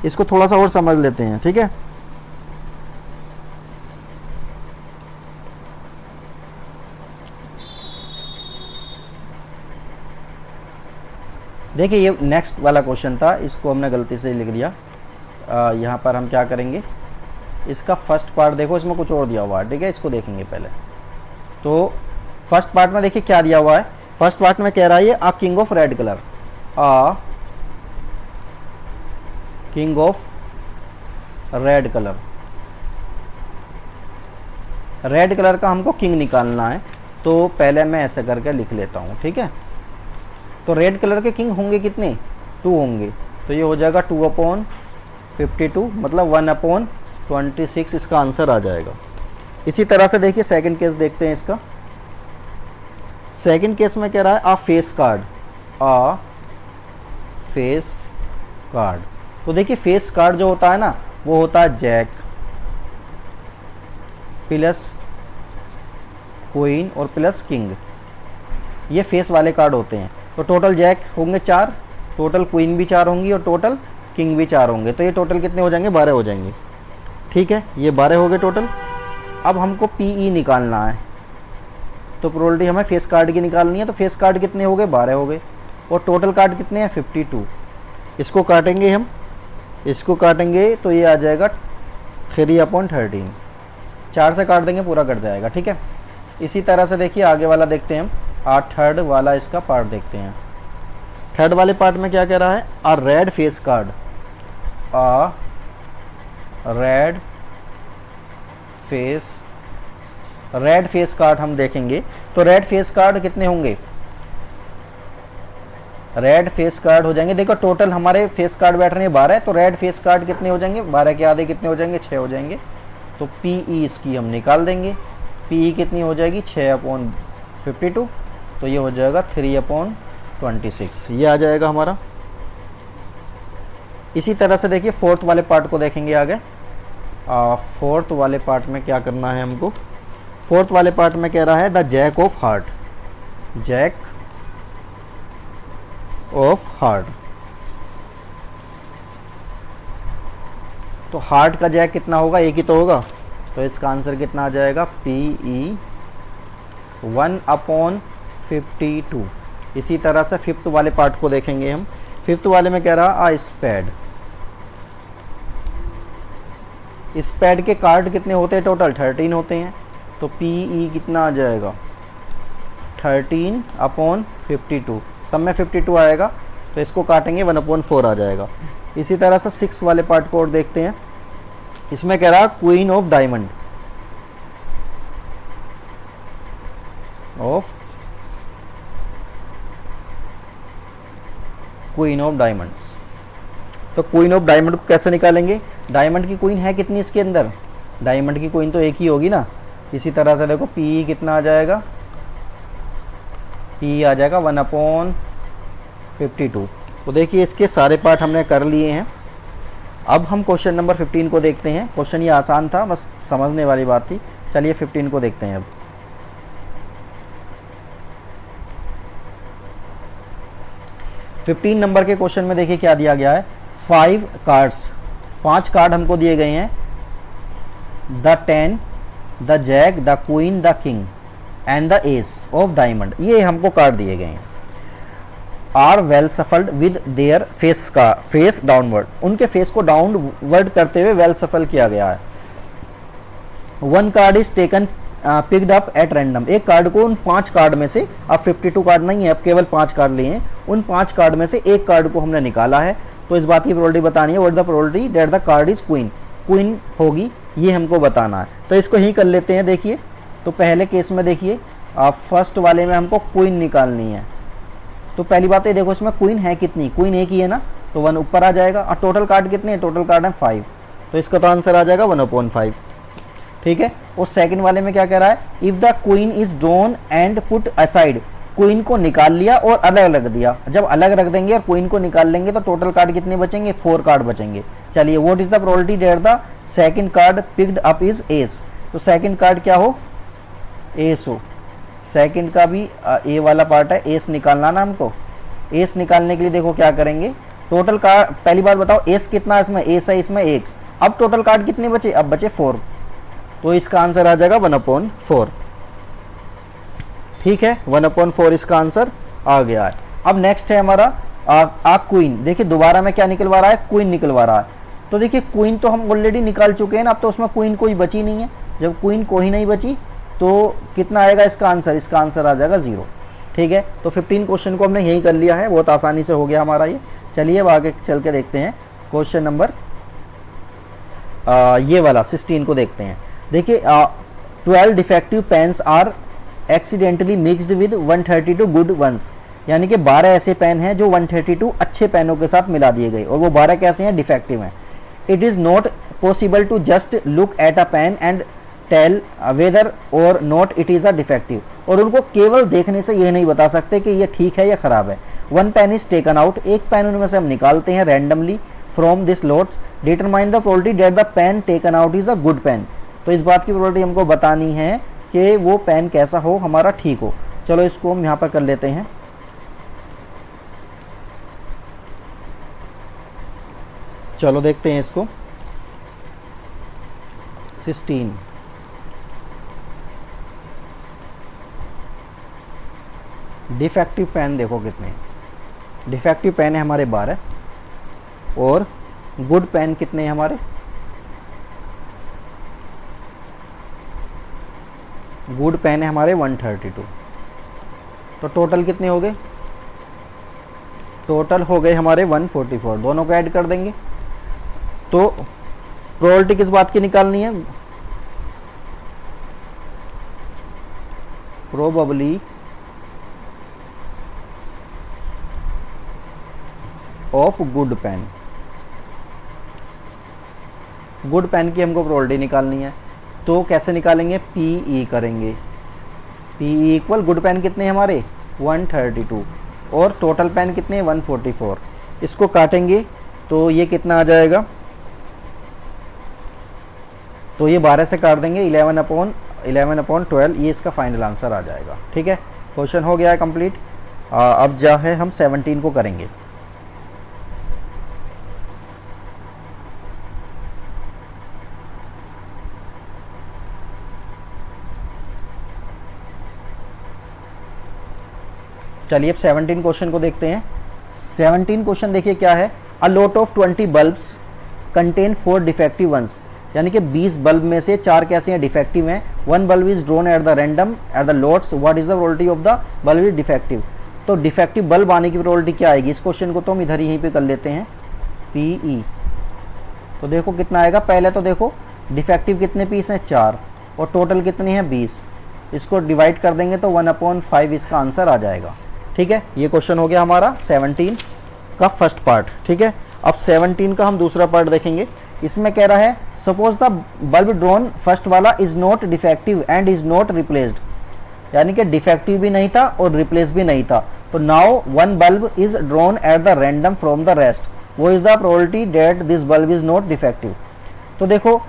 इसको थोड़ा सा और समझ लेते हैं, ठीक है। देखिए ये नेक्स्ट वाला क्वेश्चन था, इसको हमने गलती से लिख दिया। यहाँ पर हम क्या करेंगे, इसका फर्स्ट पार्ट देखो, इसमें कुछ और दिया हुआ है, ठीक है, इसको देखेंगे पहले। तो फर्स्ट पार्ट में देखिए क्या दिया हुआ है। फर्स्ट पार्ट में कह रहा है a king of red colour, a king of red colour. Red colour का हमको किंग निकालना है, तो पहले मैं ऐसे करके लिख लेता हूँ, ठीक है। तो रेड कलर के किंग होंगे कितने, 2 होंगे। तो ये हो जाएगा 2/52, मतलब 1/26 इसका आंसर आ जाएगा। इसी तरह से देखिए सेकंड केस देखते हैं इसका। सेकंड केस में कह रहा है आ फेस कार्ड, आ फेस कार्ड। तो देखिए फेस कार्ड जो होता है ना, वो होता है जैक प्लस क्वीन और प्लस किंग, ये फेस वाले कार्ड होते हैं। तो टोटल जैक होंगे 4, टोटल क्वीन भी 4 होंगी और टोटल किंग भी 4 होंगे। तो ये टोटल कितने हो जाएंगे, 12 हो जाएंगे, ठीक है। ये 12 हो गए टोटल। अब हमको पीई निकालना है, तो प्रोबेबिलिटी हमें फेस कार्ड की निकालनी है। तो फेस कार्ड कितने हो गए, 12 हो गए, और टोटल कार्ड कितने हैं, 52। इसको काटेंगे हम, इसको काटेंगे तो ये आ जाएगा 3/13, 4 से काट देंगे पूरा कट जाएगा, ठीक है। इसी तरह से देखिए आगे वाला देखते हैं हम, थर्ड वाला इसका पार्ट देखते हैं। थर्ड वाले पार्ट में क्या कह रहा है, आ रेड फेस कार्ड, आ रेड फेस कार्ड हम देखेंगे। तो रेड फेस कार्ड कितने होंगे, रेड फेस कार्ड हो जाएंगे, देखो टोटल हमारे फेस कार्ड बैठ रहे हैं 12, तो रेड फेस कार्ड कितने हो जाएंगे, 12 के आधे कितने हो जाएंगे, 6 हो जाएंगे। तो पीई इसकी हम निकाल देंगे, पीई कितनी हो जाएगी, 6/52, तो ये हो जाएगा 3/26, ये आ जाएगा हमारा। इसी तरह से देखिए फोर्थ वाले पार्ट को देखेंगे आगे। फोर्थ वाले पार्ट में क्या करना है हमको, फोर्थ वाले पार्ट में कह रहा है the jack of heart, jack of heart. तो हार्ट का जैक कितना होगा, एक ही तो होगा, तो इसका आंसर कितना आ जाएगा, पीई 1/52। इसी तरह से फिफ्थ वाले पार्ट को देखेंगे हम। फिफ्थ वाले में कह रहा आ स्पैड, स्पैड के कार्ड कितने होते हैं, टोटल 13 होते हैं। तो पीई कितना आ जाएगा, 13/52, सब में 52 आएगा, तो इसको काटेंगे 1/4 आ जाएगा। इसी तरह से 6 वाले पार्ट को और देखते हैं। इसमें कह रहा queen of diamond, queen of diamonds. तो क्वीन ऑफ डायमंड को कैसे निकालेंगे, डायमंड की क्वीन है कितनी इसके अंदर, डायमंड की क्वीन तो एक ही होगी ना। इसी तरह से देखो पी कितना आ जाएगा, P आ जाएगा 1/52। तो देखिए इसके सारे पार्ट हमने कर लिए हैं। अब हम क्वेश्चन नंबर 15 को देखते हैं। क्वेश्चन ये आसान था, बस समझने वाली बात थी। चलिए 15 को देखते हैं। अब 15 नंबर के क्वेश्चन में देखिए क्या दिया गया है। 5 कार्ड्स, 5 कार्ड हमको दिए गए हैं। The 10, the jack, the queen, the king and the ace of diamond, ये हमको कार्ड दिए गए हैं। Are well shuffled with their face downward, उनके फेस को डाउनवर्ड करते हुए वेल सफल किया गया है। One card is taken picked up at random, एक कार्ड को उन 5 कार्ड में से, अब 52 कार्ड नहीं है, अब केवल 5 कार्ड लिए हैं, उन 5 कार्ड में से एक कार्ड को हमने निकाला है। तो इस बात की प्रोबेबिलिटी बतानी है। What the probability that the card is queen, queen होगी, ये हमको बताना है। तो इसको ही कर लेते हैं। देखिए तो पहले केस में देखिए फर्स्ट वाले में हमको क्वीन निकालनी है। तो पहली बात है देखो इसमें क्वीन है कितनी, क्वीन एक ही है ना, तो 1 ऊपर आ जाएगा। और टोटल कार्ड कितने हैं, टोटल कार्ड है 5, तो इसका तो आंसर आ जाएगा 1/5। ठीक है। और सेकंड वाले में क्या कह रहा है, if the queen is drawn and put aside, queen को निकाल लिया और अलग रख दिया। जब अलग रख देंगे और क्वीन को निकाल लेंगे तो टोटल कार्ड कितने बचेंगे, 4 कार्ड बचेंगे। चलिए what is the probability that the second card picked up is S, तो सेकंड कार्ड क्या हो, एस हो। सेकंड का भी ए वाला पार्ट है, एस निकालना ना हमको। एस निकालने के लिए देखो क्या करेंगे, टोटल कार्ड, पहली बात बताओ एस कितना है इसमें, एस है इसमें 1। अब टोटल कार्ड कितने बचे, अब बचे 4, तो इसका आंसर आ जाएगा 1/4। ठीक है, 1/4 इसका आंसर आ गया है। अब नेक्स्ट है हमारा क्वीन। देखिए दोबारा में क्या निकलवा रहा है, क्वीन निकलवा रहा है। तो देखिए क्वीन तो हम ऑलरेडी निकाल चुके हैं ना, अब तो उसमें क्वीन कोई बची नहीं है। जब क्वीन कोई नहीं बची तो कितना आएगा इसका आंसर, इसका आंसर आ जाएगा 0। ठीक है, तो 15 क्वेश्चन को हमने यही कर लिया है, बहुत आसानी से हो गया हमारा ये। चलिए अब आगे चल के देखते हैं क्वेश्चन नंबर ये वाला 16 को देखते हैं। देखिए 12 defective pens are accidentally mixed with 132 good ones, यानी कि 12 ऐसे पेन हैं जो 132 अच्छे पेनों के साथ मिला दिए गए, और वो 12 कैसे हैं, डिफेक्टिव हैं। It is not possible to just look at a pen and tell whether or not it is a defective, और उनको केवल देखने से यह नहीं बता सकते कि ये ठीक है या ख़राब है। 1 पेन इज टेकन आउट, एक पेन उनमें से हम निकालते हैं randomly from this lots, determine the probability that the pen taken out is a good pen. तो इस बात की प्रोबेबिलिटी हमको बतानी है कि वो पेन कैसा हो, हमारा ठीक हो। चलो इसको हम यहाँ पर कर लेते हैं। चलो देखते हैं इसको। 16 डिफेक्टिव पेन देखो कितने डिफेक्टिव पेन है हमारे 12, और गुड पेन कितने हैं हमारे, गुड पेन है हमारे 132। तो टोटल कितने हो गए, टोटल हो गए हमारे 144, दोनों को ऐड कर देंगे। तो प्रोबेबिलिटी किस बात की निकालनी है, probably of good pen, good pen की हमको प्रोबेबिलिटी निकालनी है। तो कैसे निकालेंगे, पी करेंगे, पी इक्वल गुड पेन कितने हैं हमारे 132, और टोटल पेन कितने हैं 144। इसको काटेंगे तो ये कितना आ जाएगा, तो ये 12 से काट देंगे, 11/12, ये इसका फाइनल आंसर आ जाएगा। ठीक है, क्वेश्चन हो गया है कंप्लीट। अब जो है हम 17 को करेंगे। चलिए अब 17 क्वेश्चन को देखते हैं। 17 क्वेश्चन देखिए क्या है, a lot of 20 bulbs contain 4 defective ones, यानी कि 20 बल्ब में से 4 कैसे हैं, डिफेक्टिव हैं। 1 bulb is drone eight the random at the lots, what is the probability of the bulb is defective. तो डिफेक्टिव बल्ब आने की प्रोबेबिलिटी क्या आएगी, इस क्वेश्चन को तो हम इधर यहीं पे कर लेते हैं, पी। तो देखो कितना आएगा, पहले तो देखो डिफेक्टिव कितने पीस हैं 4, और टोटल कितनी है 20, इसको डिवाइड कर देंगे तो 1/5 इसका आंसर आ जाएगा। ठीक है, ये क्वेश्चन हो गया हमारा 17 का फर्स्ट पार्ट। ठीक है, अब 17 का हम दूसरा पार्ट देखेंगे। इसमें कह रहा है suppose the bulb drawn first वाला is not defective and is not replaced, यानी कि डिफेक्टिव भी नहीं था और रिप्लेस भी नहीं था। तो now one bulb is drawn at the random from the rest, वो is the probability that this bulb is not defective. तो देखो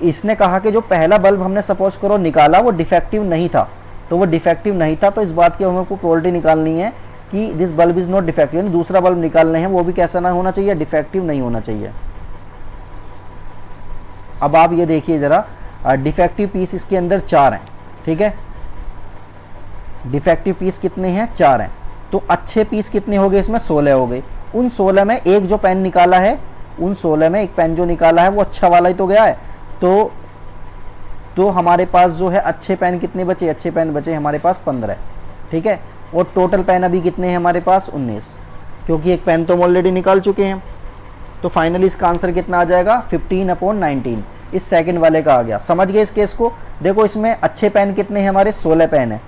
इसने कहा कि जो पहला बल्ब हमने सपोज करो निकाला वो डिफेक्टिव नहीं था, तो वो डिफेक्टिव नहीं था, तो इस बात की हमको प्रोबेबिलिटी निकालनी है कि this bulb is not defective, यानी दूसरा बल्ब निकालने हैं वो भी कैसा ना होना चाहिए, डिफेक्टिव नहीं होना चाहिए। अब आप ये देखिए ज़रा, डिफेक्टिव पीस इसके अंदर 4 हैं, ठीक है, डिफेक्टिव पीस कितने हैं, 4 हैं। तो अच्छे पीस कितने हो गए इसमें, 16 हो गए। उन 16 में एक जो पेन निकाला है, उन 16 में एक पेन जो निकाला है वो अच्छा वाला ही तो गया है। तो हमारे पास जो है अच्छे पेन कितने बचे, अच्छे पेन बचे हमारे पास 15, ठीक है। और टोटल पेन अभी कितने हैं हमारे पास, 19, क्योंकि एक पेन तो हम ऑलरेडी निकाल चुके हैं। तो फाइनली इसका आंसर कितना आ जाएगा, 15/19, इस सेकंड वाले का आ गया। समझ गए इस केस को। देखो इसमें अच्छे पेन कितने हैं हमारे, 16 पेन है,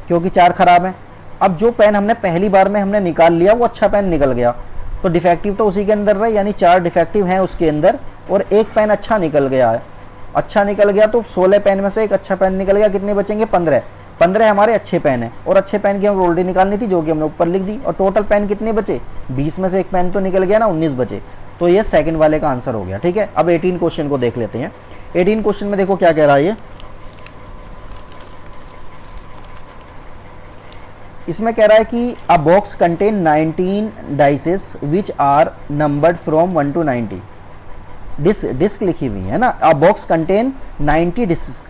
क्योंकि 4 खराब हैं। अब जो पेन हमने पहली बार में हमने निकाल लिया वो अच्छा पेन निकल गया, तो डिफेक्टिव तो उसी के अंदर रहे, यानी 4 डिफेक्टिव हैं उसके अंदर और एक पेन अच्छा निकल गया है। अच्छा निकल गया तो 16 पेन में से एक अच्छा पेन निकल गया, कितने बचेंगे, 15 हमारे अच्छे पेन हैं, और अच्छे पेन की हम ऑलरेडी निकालनी थी जो कि हमने ऊपर लिख दी। और टोटल पेन कितने बचे, 20 में से एक पेन तो निकल गया ना, 19 बचे। तो ये सेकंड वाले का आंसर हो गया, ठीक है। अब 18 क्वेश्चन को देख लेते हैं। 18 क्वेश्चन में देखो क्या कह रहा है ये, इसमें कह रहा है कि a box contain 19 dices which are numbered from 1 to 90। Disc लिखी हुई है ना, अ बॉक्स कंटेन 90 डिस्क,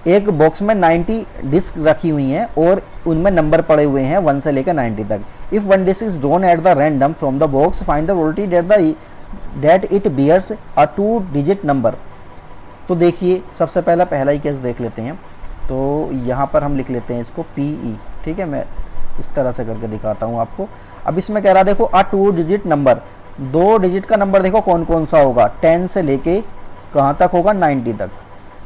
एक बॉक्स में 90 डिस्क रखी हुई हैं और उनमें नंबर पड़े हुए हैं 1 से लेकर 90 तक। If one disc is drawn at the random from the box find the probability that it bears a 2 digit number. तो देखिए सबसे पहला ही केस देख लेते हैं। तो यहाँ पर हम लिख लेते हैं इसको PE, ठीक है, मैं इस तरह से करके दिखाता हूँ आपको। अब इसमें कह रहा देखो अ 2 डिजिट नंबर, 2 डिजिट का नंबर देखो कौन कौन सा होगा, 10 से लेके कहाँ तक होगा, 90 तक।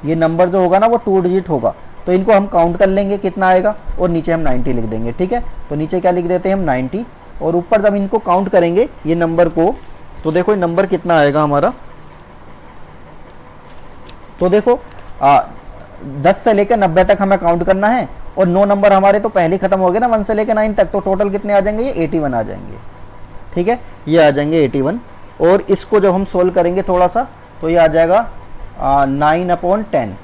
ये नंबर जो होगा ना वो 2 डिजिट होगा, तो इनको हम काउंट कर लेंगे कितना आएगा, और नीचे हम 90 लिख देंगे, ठीक है। तो नीचे क्या लिख देते हैं हम, 90, और ऊपर जब इनको काउंट करेंगे ये नंबर को, तो देखो ये नंबर कितना आएगा हमारा। तो देखो 10 से लेकर 90 तक हमें काउंट करना है, और 9 नंबर हमारे तो पहले खत्म हो गए ना 1 से लेकर 9 तक, तो टोटल कितने आ जाएंगे, ये 81 आ जाएंगे, ठीक है, ये आ जाएंगे 81। और इसको जब हम सोल्व करेंगे थोड़ा सा, तो ये आ जाएगा 9/10,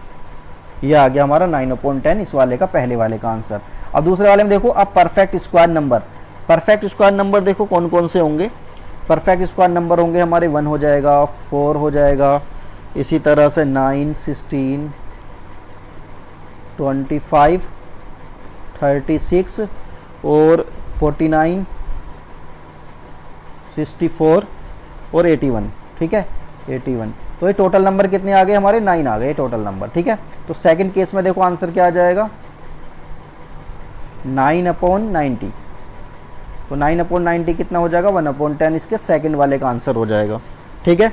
ये आ गया हमारा 9/10 इस वाले का, पहले वाले का आंसर। अब दूसरे वाले में देखो, अब perfect square number, perfect square number देखो कौन कौन से होंगे। परफेक्ट स्क्वायर नंबर होंगे हमारे 1 हो जाएगा, 4 हो जाएगा, इसी तरह से 9, 16, 25, 36 और 49, 64 और 81, ठीक है, 81। तो ये टोटल नंबर कितने आ गए हमारे, 9 आ गए टोटल नंबर, ठीक है। तो सेकंड केस में देखो आंसर क्या आ जाएगा, 9/90। तो 9/90 कितना हो जाएगा, 1/10 इसके सेकंड वाले का आंसर हो जाएगा, ठीक है।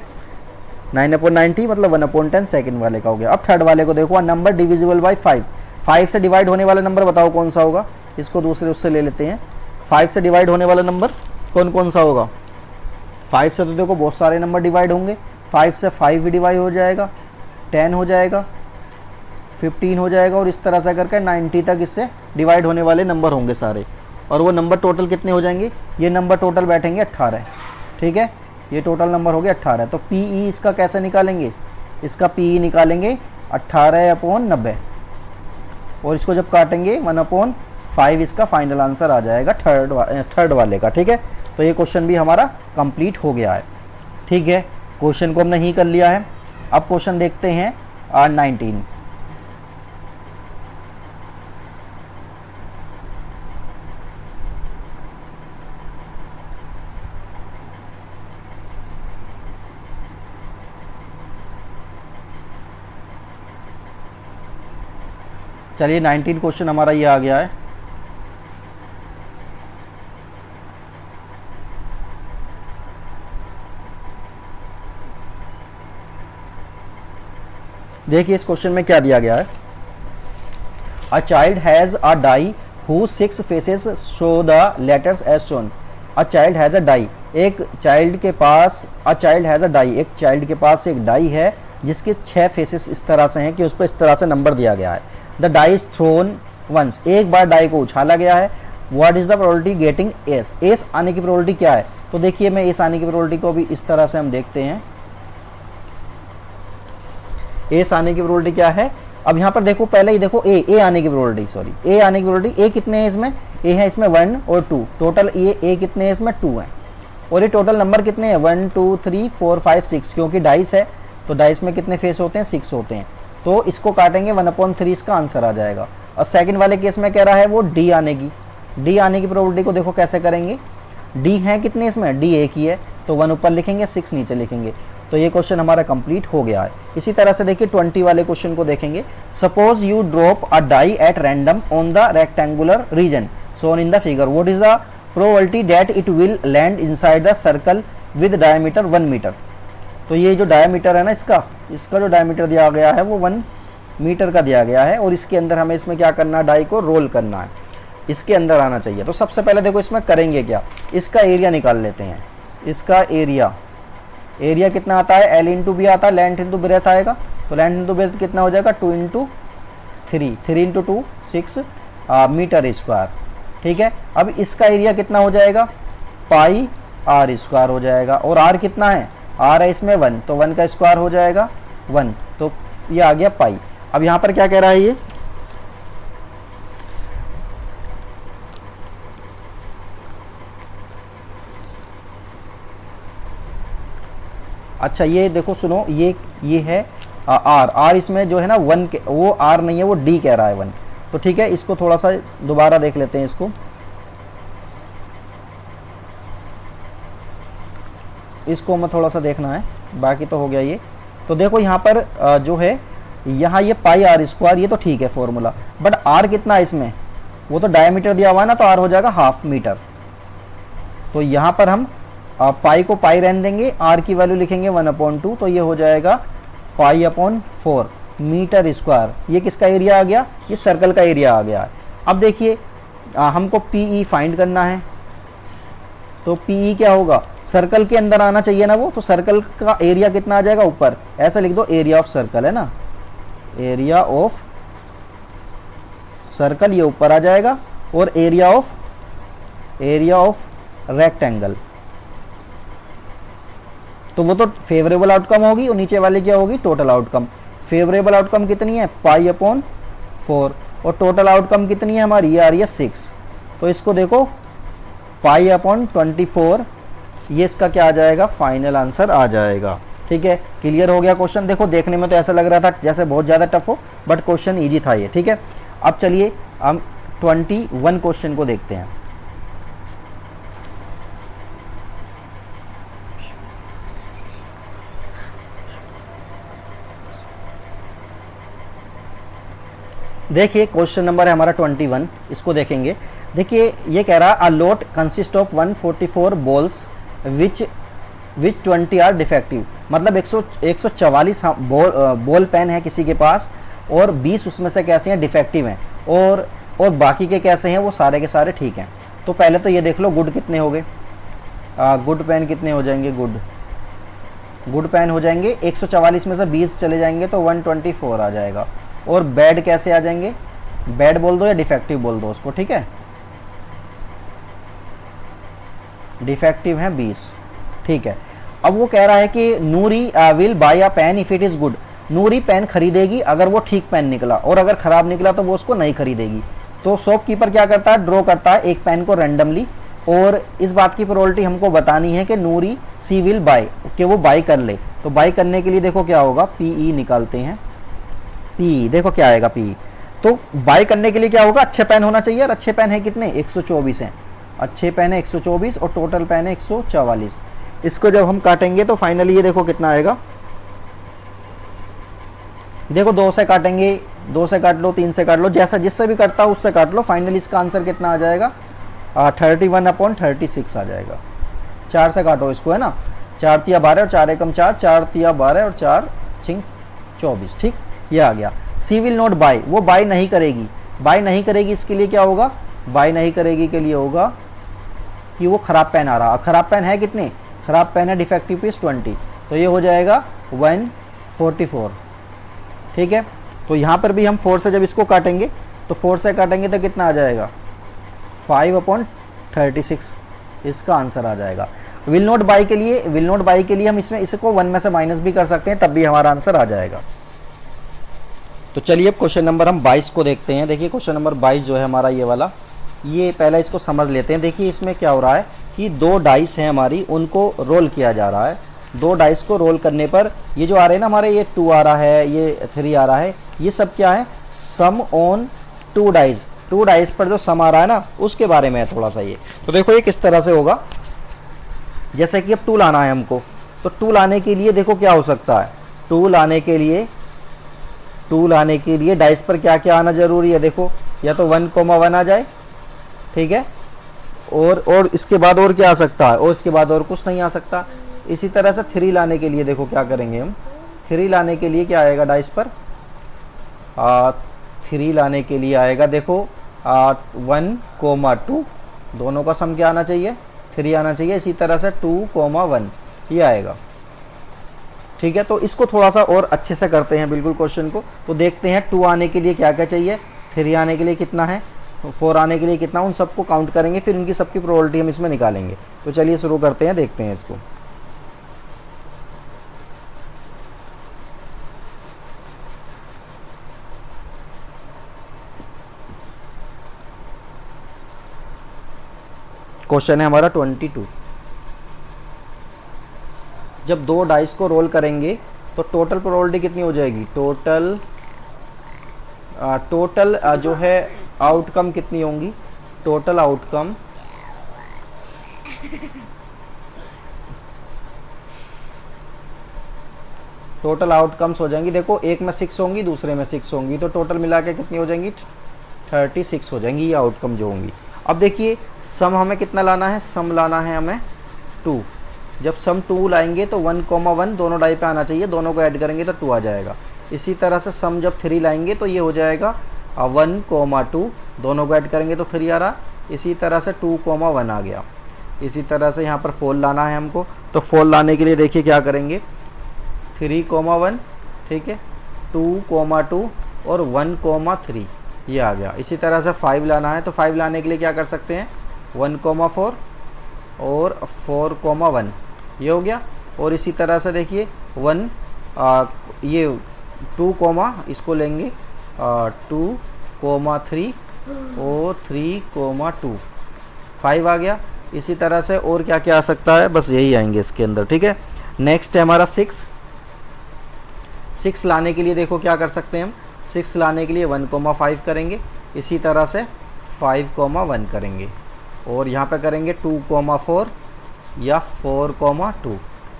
9/90 मतलब 1/10 सेकंड वाले का हो गया। अब थर्ड वाले को देखो, नंबर डिविजिबल बाय 5, 5 से डिवाइड होने वाला नंबर बताओ कौन सा होगा। इसको दूसरे उससे ले लेते हैं। 5 से डिवाइड होने वाला नंबर कौन कौन सा होगा, 5 से तो देखो बहुत सारे नंबर डिवाइड होंगे। 5 से 5 भी डिवाइड हो जाएगा, 10 हो जाएगा, 15 हो जाएगा, और इस तरह से करके 90 तक इससे डिवाइड होने वाले नंबर होंगे सारे। और वो नंबर टोटल कितने हो जाएंगे, ये नंबर टोटल बैठेंगे 18, ठीक है, ये टोटल नंबर हो गया 18। तो PE इसका कैसे निकालेंगे, इसका PE निकालेंगे 18/90, और इसको जब काटेंगे 1/5 इसका फाइनल आंसर आ जाएगा थर्ड वाले का, ठीक है। तो ये क्वेश्चन भी हमारा कंप्लीट हो गया है, ठीक है। क्वेश्चन को हमने ही कर लिया है। अब क्वेश्चन देखते हैं 19। चलिए 19 क्वेश्चन हमारा ये आ गया है। देखिए इस क्वेश्चन में क्या दिया गया है, a child has a die who 6 faces show the letters as shown. A child has a die, एक चाइल्ड के पास, a child has a die, एक चाइल्ड के पास एक डाई है जिसके 6 फेसेस इस तरह से हैं कि उस पर इस तरह से नंबर दिया गया है। The die is thrown once, एक बार डाई को उछाला गया है। What is the probability getting ace, ace आने की प्रोबेबिलिटी क्या है? तो देखिए मैं एस आने की प्रोबेबिलिटी को भी इस तरह से हम देखते हैं, एस आने की प्रोबेबिलिटी क्या है। अब यहाँ पर देखो, पहले ही देखो ए आने की प्रोबेबिलिटी, सॉरी ए आने की प्रोबेबिलिटी, ए कितने हैं इसमें, ए है इसमें 1 और 2, टोटल ये ए कितने हैं इसमें 2 हैं, और ये टोटल नंबर कितने हैं 1 2 3 4 5 6, क्योंकि डाइस है तो डाइस में कितने फेस होते हैं 6 होते हैं, तो इसको काटेंगे 1/3 इसका आंसर आ जाएगा। और सेकंड वाले केस में कह रहा है वो डी आने की, डी आने की प्रोबेबिलिटी को देखो कैसे करेंगे, डी है कितने इसमें, डी एक ही है तो 1 ऊपर लिखेंगे 6 नीचे लिखेंगे, तो ये क्वेश्चन हमारा कंप्लीट हो गया है। इसी तरह से देखिए 20 वाले क्वेश्चन को देखेंगे। Suppose you drop a die at random on the rectangular region shown in the figure, what is the probability that it will land inside the circle with diameter 1 metre. तो ये जो डायमीटर है ना इसका जो diameter दिया गया है वो 1 मीटर का दिया गया है, और इसके अंदर हमें इसमें क्या करना है, डाई को रोल करना है, इसके अंदर आना चाहिए। तो सबसे पहले देखो इसमें करेंगे क्या, इसका एरिया निकाल लेते हैं। इसका एरिया कितना आता है, एल इंटू बी आता है, लेंथ इंटू ब्रेथ आएगा, तो लेंथ इंटू ब्रेथ कितना हो जाएगा 2 इंटू 3, 3 इंटू 2 6 मीटर स्क्वायर, ठीक है। अब इसका एरिया कितना हो जाएगा, पाई आर स्क्वायर हो जाएगा, और आर कितना है, आर है इसमें 1, तो 1 का स्क्वायर हो जाएगा 1, तो ये आ गया पाई। अब यहाँ पर क्या कह रहा है ये, अच्छा ये देखो सुनो, ये है आर इसमें जो है ना 1 के, वो आर नहीं है वो डी कह रहा है 1, तो ठीक है इसको थोड़ा सा दोबारा देख लेते हैं। इसको हमें थोड़ा सा देखना है, बाकी तो हो गया ये। तो देखो यहाँ पर जो है यहाँ ये पाई आर स्क्वायर, ये तो ठीक है फॉर्मूला, बट आर कितना है इसमें, वो तो डायमीटर दिया हुआ है ना, तो आर हो जाएगा हाफ मीटर। तो यहाँ पर हम पाई को पाई रहने देंगे, आर की वैल्यू लिखेंगे 1/2, तो ये हो जाएगा पाई अपॉन 4 मीटर स्क्वायर। ये किसका एरिया आ गया, ये सर्कल का एरिया आ गया है। अब देखिए हमको पीई फाइंड करना है, तो पीई क्या होगा, सर्कल के अंदर आना चाहिए ना वो, तो सर्कल का एरिया कितना आ जाएगा ऊपर, ऐसा लिख दो एरिया ऑफ सर्कल है ना, एरिया ऑफ सर्कल ये ऊपर आ जाएगा, और एरिया ऑफ रेक्टेंगल, तो वो तो फेवरेबल आउटकम होगी, और नीचे वाले क्या होगी, टोटल आउटकम। फेवरेबल आउटकम कितनी है, पाई अपॉन 4, और टोटल आउटकम कितनी है हमारी, ये आ रही है 6, तो इसको देखो पाई अपॉन 24, ये इसका क्या आ जाएगा, फाइनल आंसर आ जाएगा। ठीक है, क्लियर हो गया क्वेश्चन। देखो देखने में तो ऐसा लग रहा था जैसे बहुत ज़्यादा टफ हो, बट क्वेश्चन ईजी था ये। ठीक है, अब चलिए हम 21 क्वेश्चन को देखते हैं। देखिए क्वेश्चन नंबर है हमारा 21, इसको देखेंगे। देखिए ये कह रहा है a lot consist of 144 balls which 20 are defective, मतलब 144 बॉल पेन है किसी के पास, और 20 उसमें से कैसे हैं, डिफेक्टिव हैं, और बाकी के कैसे हैं, वो सारे के सारे ठीक हैं। तो पहले तो ये देख लो गुड कितने हो गए, गुड पेन कितने हो जाएंगे, गुड पेन हो जाएंगे 144 में से 20 चले जाएंगे तो 124 आ जाएगा। और बैड कैसे आ जाएंगे, बैड बोल दो या डिफेक्टिव बोल दो उसको। ठीक है, डिफेक्टिव है 20। ठीक है, अब वो कह रहा है कि Noori will buy a pen if it is good, Noori pen खरीदेगी अगर वो ठीक पेन निकला, और अगर खराब निकला तो वो उसको नहीं खरीदेगी। तो शॉपकीपर क्या करता है, ड्रॉ करता है एक पेन को रैंडमली, और इस बात की प्रोबेबिलिटी हमको बतानी है कि नूरी सी विल बाय, कि वो बाय कर ले। तो बाय करने के लिए देखो क्या होगा, पीई निकालते हैं, पी देखो क्या आएगा पी। तो बाय करने के लिए क्या होगा, अच्छे पेन होना चाहिए, और अच्छे पेन है कितने 124 हैं, अच्छे पेन है 124 और टोटल पेन है 144। इसको जब हम काटेंगे तो फाइनली ये देखो कितना आएगा, देखो 2 से काटेंगे, 2 से काट लो, 3 से काट लो, जैसा जिससे भी कटता हो उससे काट लो। फाइनली इसका आंसर कितना आ जाएगा, 31/36 आ जाएगा। 4 से काटो इसको, है ना, 4 तिया 12 और 4 एकम 4, 4 तिया 12 और 4 छिंग 24। ठीक, ये आ गया। सी विल नॉट बाय, वो बाय नहीं करेगी, बाय नहीं करेगी, इसके लिए क्या होगा, बाय नहीं करेगी के लिए होगा कि वो खराब पेन आ रहा, खराब पेन है कितने, खराब पेन है डिफेक्टिव पीस 20, तो ये हो जाएगा 144। ठीक है, तो यहाँ पर भी हम 4 से जब इसको काटेंगे तो 4 से काटेंगे तो कितना आ जाएगा 5/36, इसका आंसर आ जाएगा। विल नॉट बाई के लिए हम इसमें इसको 1 में से माइनस भी कर सकते हैं, तब भी हमारा आंसर आ जाएगा। तो चलिए अब क्वेश्चन नंबर हम 22 को देखते हैं। देखिए क्वेश्चन नंबर 22 जो है हमारा ये वाला, ये पहला इसको समझ लेते हैं। देखिए इसमें क्या हो रहा है कि 2 डाइस हैं हमारी, उनको रोल किया जा रहा है। 2 डाइस को रोल करने पर ये जो आ रहे हैं ना हमारे, ये 2 आ रहा है, ये 3 आ रहा है, ये सब क्या है, सम ऑन 2 डाइस। 2 डाइस पर जो सम आ रहा है ना, उसके बारे में है थोड़ा सा ये। तो देखो ये किस तरह से होगा, जैसे कि अब 2 लाना है हमको, तो 2 लाने के लिए देखो क्या हो सकता है, 2 लाने के लिए डाइस पर क्या क्या आना जरूरी है। देखो या तो 1,1 आ जाए, ठीक है, और इसके बाद और क्या आ सकता है, और इसके बाद और कुछ नहीं आ सकता। इसी तरह से 3 लाने के लिए देखो क्या करेंगे हम, 3 लाने के लिए क्या आएगा डाइस पर, 3 लाने के लिए आएगा देखो 1,2, दोनों का सम क्या आना चाहिए, 3 आना चाहिए। इसी तरह से 2,1 ये आएगा, ठीक है। तो इसको थोड़ा सा और अच्छे से करते हैं बिल्कुल क्वेश्चन को। तो देखते हैं 2 आने के लिए क्या क्या चाहिए, 3 आने के लिए कितना है, 4 आने के लिए कितना, उन सबको काउंट करेंगे, फिर उनकी सबकी प्रोबेबिलिटी हम इसमें निकालेंगे। तो चलिए शुरू करते हैं, देखते हैं इसको। क्वेश्चन है हमारा 22। जब 2 डाइस को रोल करेंगे तो टोटल प्रोबेबिलिटी कितनी हो जाएगी, टोटल जो है आउटकम कितनी होंगी, टोटल आउटकम्स हो जाएंगी। देखो एक में 6 होंगी, दूसरे में 6 होंगी, तो टोटल मिला के कितनी हो जाएंगी, 36 हो जाएंगी ये आउटकम जो होंगी। अब देखिए सम हमें कितना लाना है, सम लाना है हमें 2। जब सम 2 लाएंगे तो 1,1 दोनों डाई पे आना चाहिए, दोनों को ऐड करेंगे तो 2 आ जाएगा। इसी तरह से सम जब 3 लाएंगे तो ये हो जाएगा 1,2, दोनों को ऐड करेंगे तो 3 आ रहा। इसी तरह से 2,1 आ गया। इसी तरह से यहाँ पर 4 लाना है हमको, तो 4 लाने के लिए देखिए क्या करेंगे, 3,1, ठीक है, 2,2 और 1,3 ये आ गया। इसी तरह से 5 लाना है, तो 5 लाने के लिए क्या कर सकते हैं, 1,4 और 4,1 ये हो गया। और इसी तरह से देखिए ये 2, इसको लेंगे 2,3 और 3,2, 5 आ गया। इसी तरह से और क्या क्या आ सकता है, बस यही आएंगे इसके अंदर, ठीक है। नेक्स्ट है हमारा 6 लाने के लिए देखो क्या कर सकते हैं हम, 6 लाने के लिए 1,5 करेंगे, इसी तरह से 5,1 करेंगे, और यहाँ पे करेंगे 2,4 या 4,2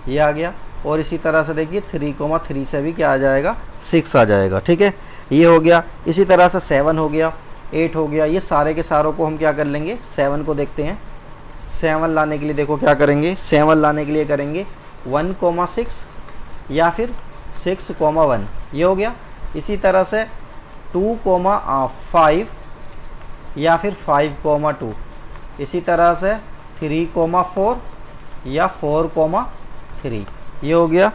ये आ गया। और इसी तरह से देखिए 3,3 से भी क्या आ जाएगा, 6 आ जाएगा, ठीक है, ये हो गया। इसी तरह से 7 हो गया, 8 हो गया। ये सारे के सारों को हम क्या कर लेंगे, 7 को देखते हैं। 7 लाने के लिए देखो क्या करेंगे, 7 लाने के लिए करेंगे 1,6 या फिर 6,1 ये हो गया। इसी तरह से 2,5 या फिर 5,2, इसी तरह से 3,4 या 4,3 ये हो गया,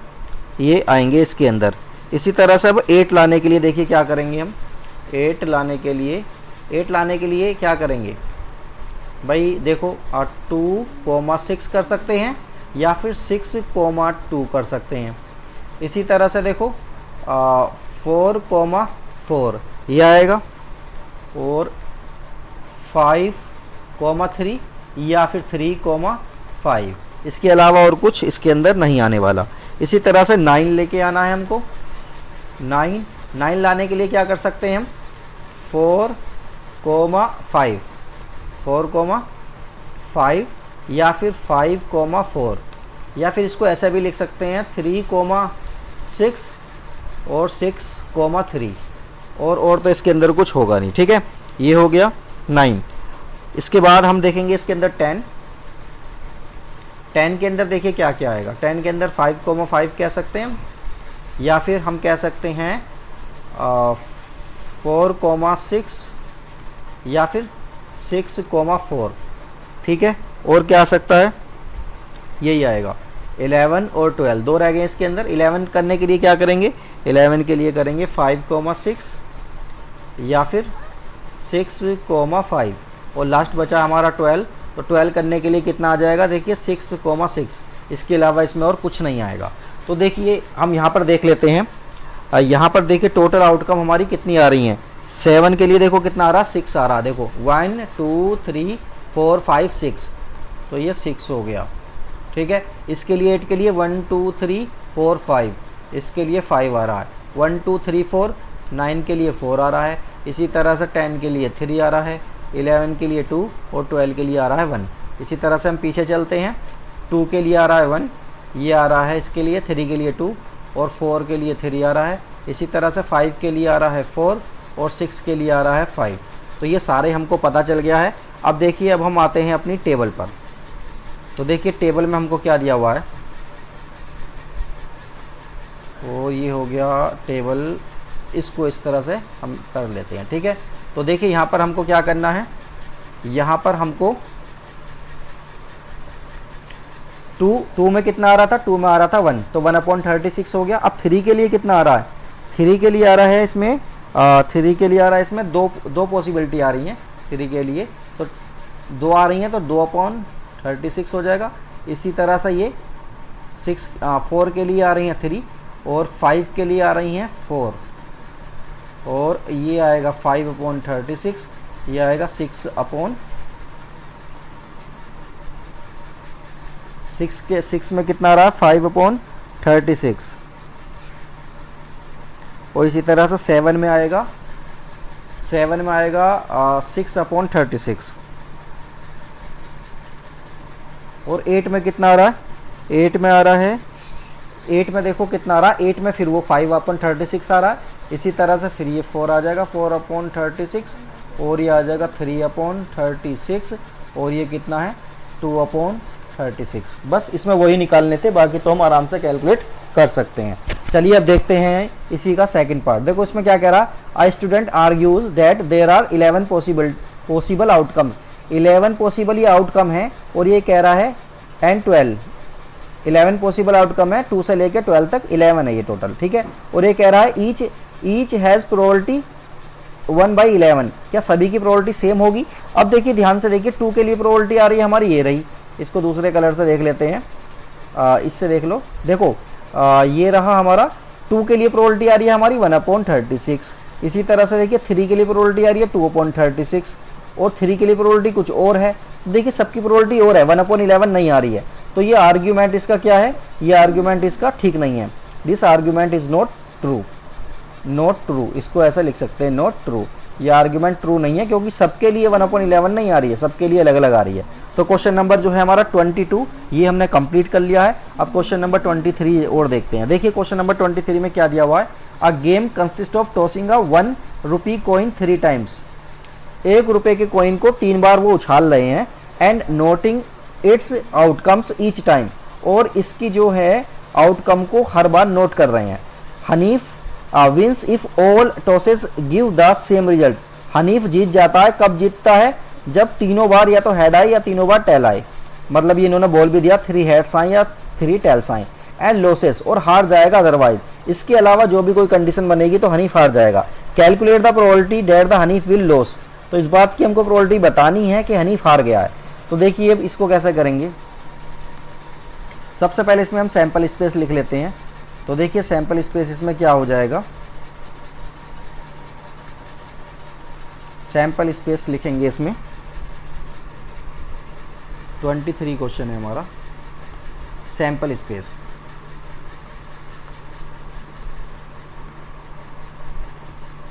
ये आएंगे इसके अंदर। इसी तरह से अब 8 लाने के लिए देखिए क्या करेंगे हम, 8 लाने के लिए क्या करेंगे भाई, देखो 2,6 कर सकते हैं या फिर 6,2 कर सकते हैं। इसी तरह से देखो 4,4 ये आएगा, और 5,3 या फिर 3,5। इसके अलावा और कुछ इसके अंदर नहीं आने वाला। इसी तरह से 9 लेके आना है हमको। 9 लाने के लिए क्या कर सकते हैं हम, 4,5 या फिर 5,4, या फिर इसको ऐसा भी लिख सकते हैं 3,6 और 6,3, और तो इसके अंदर कुछ होगा नहीं, ठीक है। ये हो गया 9। इसके बाद हम देखेंगे इसके अंदर 10 के अंदर देखिए क्या क्या आएगा। 10 के अंदर 5,5 कह सकते हैं हम, या फिर हम कह सकते हैं 4,6 या फिर 6,4, ठीक है। और क्या आ सकता है, यही आएगा। 11 और 12 दो रह गए इसके अंदर। 11 करने के लिए क्या करेंगे, 11 के लिए करेंगे 5,6 या फिर 6,5 और लास्ट बचा हमारा 12। तो 12 करने के लिए कितना आ जाएगा, देखिए 6,6। इसके अलावा इसमें और कुछ नहीं आएगा। तो देखिए हम यहाँ पर देख लेते हैं, यहाँ पर देखिए टोटल आउटकम हमारी कितनी आ रही हैं। 7 के लिए देखो कितना आ रहा है, 6 आ रहा है। देखो 1 2 3 4 5 6, तो ये 6 हो गया, ठीक है। इसके लिए 8 के लिए 1 2 3 4 5, इसके लिए 5 आ रहा है। 1 2 3 4, 9 के लिए 4 आ रहा है। इसी तरह से 10 के लिए 3 आ रहा है, 11 के लिए 2 और 12 के लिए आ रहा है 1। इसी तरह से हम पीछे चलते हैं, 2 के लिए आ रहा है 1, ये आ रहा है इसके लिए, 3 के लिए 2 और 4 के लिए 3 आ रहा है। इसी तरह से 5 के लिए आ रहा है 4 और 6 के लिए आ रहा है 5। तो ये सारे हमको पता चल गया है। अब देखिए अब हम आते हैं अपनी टेबल पर। तो देखिए टेबल में हमको क्या दिया हुआ है, और ये हो गया टेबल, इसको इस तरह से हम कर लेते हैं, ठीक है। तो देखिए यहाँ पर हमको क्या करना है, यहाँ पर हमको 2 में कितना आ रहा था, 2 में आ रहा था 1, तो 1/36 हो गया। अब 3 के लिए कितना आ रहा है, 3 के लिए आ रहा है इसमें 3 के लिए आ रहा है इसमें दो पॉसिबिलिटी आ रही हैं 3 के लिए, तो 2 आ रही हैं, तो 2/36 हो जाएगा। इसी तरह से ये 4 के लिए आ रही हैं 3 और 5 के लिए आ रही हैं 4, और ये आएगा 5/36, ये आएगा 6 में कितना आ रहा है 5/36। और इसी तरह से 7 में आएगा 6/36। और 8 में कितना आ रहा है, 8 में आ रहा है, 8 में देखो कितना आ रहा है, 8 में फिर वो 5/36 आ रहा है। इसी तरह से फिर ये 4 आ जाएगा 4/36, और ये आ जाएगा 3/36, और ये कितना है 2/36। बस इसमें वही निकालने थे, बाकी तो हम आराम से कैलकुलेट कर सकते हैं। चलिए अब देखते हैं इसी का सेकंड पार्ट। देखो इसमें क्या कह रहा है, a student argues that there are 11 possible outcomes. 11 possible ये आउटकम है, और ये कह रहा है एंड 12, 11 पॉसिबल आउटकम है, 2 से लेकर 12 तक 11 है ये टोटल, ठीक है। और ये कह रहा है ईच हैज़ प्रोबेबिलिटी 1/11। क्या सभी की प्रोबेबिलिटी सेम होगी। अब देखिए ध्यान से देखिए, 2 के लिए प्रोबेबिलिटी आ रही है हमारी, ये रही। इसको दूसरे कलर से देख लेते हैं, इससे देख लो। देखो ये रहा हमारा, 2 के लिए प्रोबेबिलिटी आ रही है हमारी 1/36। इसी तरह से देखिए 3 के लिए प्रोबेबिलिटी आ रही है 2/36, और 3 के लिए प्रोबेबिलिटी कुछ और है। देखिए सबकी प्रोबेबिलिटी और है, 1/11 नहीं आ रही है। तो ये आर्ग्यूमेंट इसका क्या है, ये आर्ग्यूमेंट इसका ठीक नहीं है। This argument is not true, not true, इसको ऐसा लिख सकते हैं, नॉट ट्रू। ये आर्ग्यूमेंट ट्रू नहीं है, क्योंकि सबके लिए 1/11 नहीं आ रही है, सबके लिए अलग अलग आ रही है। तो क्वेश्चन नंबर जो है हमारा 22 ये हमने कंप्लीट कर लिया है। अब क्वेश्चन नंबर 23 और देखते हैं। देखिए क्वेश्चन नंबर 23 में क्या दिया हुआ है, a game consist of tossing a 1 rupee coin 3 times. 1 रुपए के कॉइन को 3 बार वो उछाल रहे हैं, and noting it's outcomes each time, और इसकी जो है आउटकम को हर बार नोट कर रहे हैं। Hanif wins if all tosses give the same result. Hanif जीत जाता है, कब जीतता है, जब तीनों बार या तो हेड आए या तीनों बार टेल आए। मतलब ये इन्होंने बोल भी दिया 3 हेड्स आए या 3 टेल्स आए। एंड लॉसेस, और हार जाएगा अदरवाइज। इसके अलावा जो भी कोई कंडीशन बनेगी तो हनीफ हार जाएगा। Calculate the probability that the Hanif will loss. तो इस बात की हमको प्रोबेबिलिटी बतानी है कि हनीफ हार गया है। तो देखिए अब इसको कैसे करेंगे। सबसे पहले इसमें हम सैंपल स्पेस लिख लेते हैं। तो देखिए सैंपल स्पेस इसमें क्या हो जाएगा, सैंपल स्पेस लिखेंगे इसमें। 23 क्वेश्चन है हमारा, सैंपल स्पेस।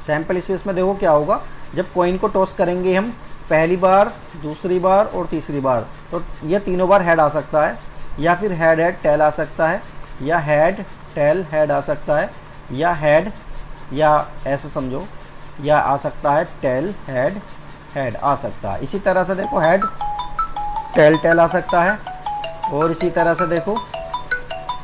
सैंपल स्पेस में देखो क्या होगा, जब कॉइन को टॉस करेंगे हम पहली बार, दूसरी बार और तीसरी बार, तो यह तीनों बार हेड आ सकता है, या फिर हेड हेड टेल आ सकता है, या हेड टेल हेड आ सकता है, या हेड, या ऐसे समझो, या आ सकता है टेल हेड हेड आ सकता है। इसी तरह से देखो हेड टेल टेल आ सकता है, और इसी तरह से देखो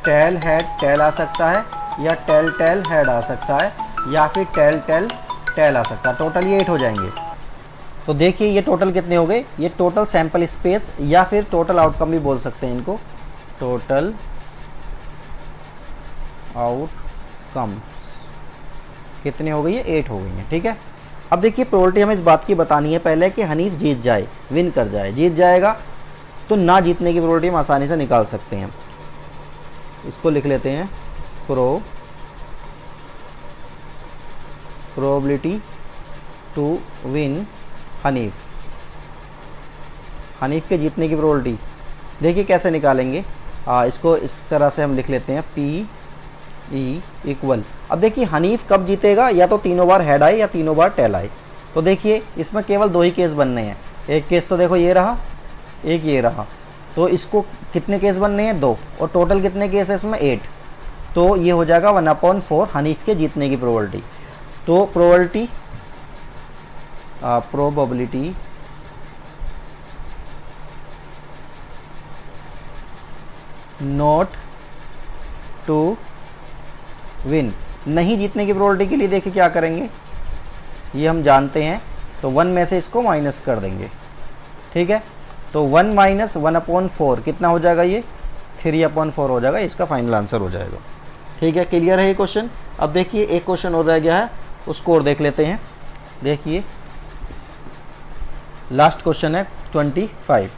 टेल हेड टेल आ सकता है, या टेल टेल हेड आ सकता है, या फिर टेल टेल टेल आ सकता है। टोटल ये 8 हो जाएंगे। तो देखिए ये टोटल कितने हो गए, ये टोटल सैंपल स्पेस या फिर टोटल आउटकम भी बोल सकते हैं इनको, टोटल आउटकम कितने हो गई है, 8 हो गई हैं, ठीक है। अब देखिए प्रोबेबिलिटी हमें इस बात की बतानी है पहले कि हनीफ जीत जाए, विन कर जाए। जीत जाएगा तो ना जीतने की प्रोबेबिलिटी हम आसानी से निकाल सकते हैं। इसको लिख लेते हैं probability to win Hanif. Hanif के जीतने की प्रोबेबिलिटी देखिए कैसे निकालेंगे। इसको इस तरह से हम लिख लेते हैं पी ई इक्वल। अब देखिए हनीफ कब जीतेगा, या तो तीनों बार हेड आए या तीनों बार टेल आए। तो देखिए इसमें केवल दो ही केस बनने हैं। एक केस तो देखो ये रहा, एक ये रहा। तो इसको कितने केस बनने हैं, 2, और टोटल कितने केस है इसमें, 8। तो ये हो जाएगा 1/4 हनीफ के जीतने की प्रोबेबिलिटी। तो प्रोबेबिलिटी नॉट टू विन, नहीं जीतने की प्रोबेबिलिटी के लिए देखिए क्या करेंगे, ये हम जानते हैं। तो 1 में से इसको माइनस कर देंगे, ठीक है। तो 1 - 1/4 कितना हो जाएगा, ये 3/4 हो जाएगा। इसका फाइनल आंसर हो जाएगा, ठीक है। क्लियर है ये क्वेश्चन। अब देखिए एक क्वेश्चन और रह गया है, उसको और देख लेते हैं। देखिए लास्ट क्वेश्चन है 24,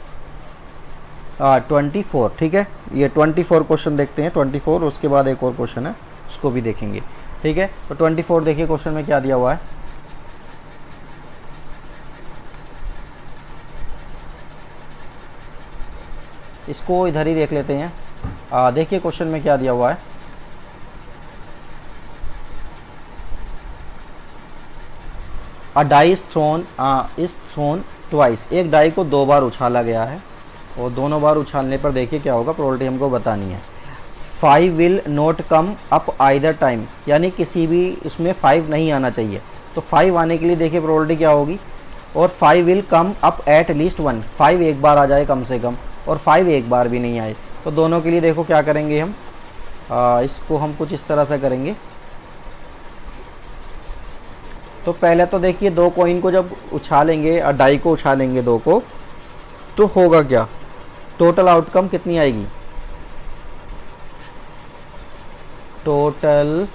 ठीक है। ये 24 क्वेश्चन देखते हैं, 24, उसके बाद एक और क्वेश्चन है उसको भी देखेंगे, ठीक है। तो 24 देखिए क्वेश्चन में क्या दिया हुआ है। इसको इधर ही देख लेते हैं। देखिए क्वेश्चन में क्या दिया हुआ है। A die is throne twice, एक डाई को 2 बार उछाला गया है, और दोनों बार उछालने पर देखिए क्या होगा, प्रोबेबिलिटी हमको बतानी है। 5 will not come up either time, यानी किसी भी उसमें 5 नहीं आना चाहिए। तो 5 आने के लिए देखिए प्रोबेबिलिटी क्या होगी, और 5 will come up at least 1, 5 एक बार आ जाए कम से कम, और 5 एक बार भी नहीं आए। तो दोनों के लिए देखो क्या करेंगे हम, इसको हम कुछ इस तरह से करेंगे। तो पहले तो देखिए 2 कॉइन को जब उछालेंगे, डाई को उछालेंगे 2 को, तो होगा क्या, टोटल आउटकम कितनी आएगी, टोटल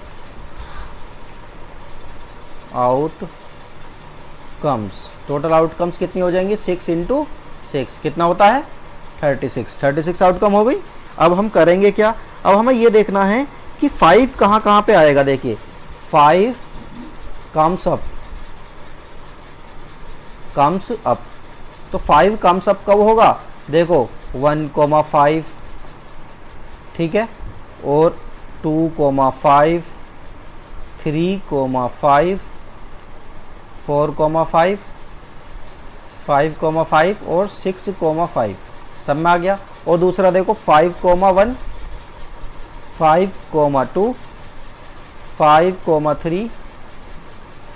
आउटकम्स कितनी हो जाएंगी, 6 × 6 कितना होता है, 36 आउटकम हो गई। अब हम करेंगे क्या, अब हमें ये देखना है कि 5 कहाँ कहाँ पे आएगा। देखिए 5 कम्स अप, तो 5 कम्स अप कब होगा, देखो 1,5, ठीक है, और 2,5, 3,5, 4,5, 5,5 और 6,5 सब में आ गया। और दूसरा देखो 5,1, 5,2, 5,3,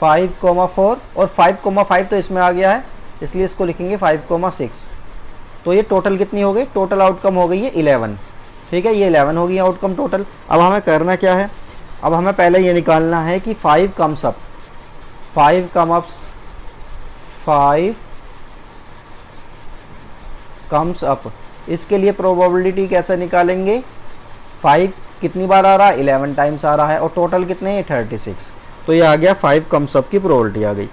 5,4 और 5,5 तो इसमें आ गया है, इसलिए इसको लिखेंगे 5,6। तो ये टोटल कितनी हो गई, टोटल आउटकम हो गई है 11, ठीक है। ये 11 हो गई आउटकम टोटल। अब हमें करना क्या है, अब हमें पहले ये निकालना है कि 5 कम्स अप, इसके लिए प्रोबेबिलिटी कैसे निकालेंगे, 5 कितनी बार आ रहा है, 11 टाइम्स आ रहा है, और टोटल कितने हैं, 36। तो ये आ गया 5 कम्स अप की प्रोबेबिलिटी आ गई,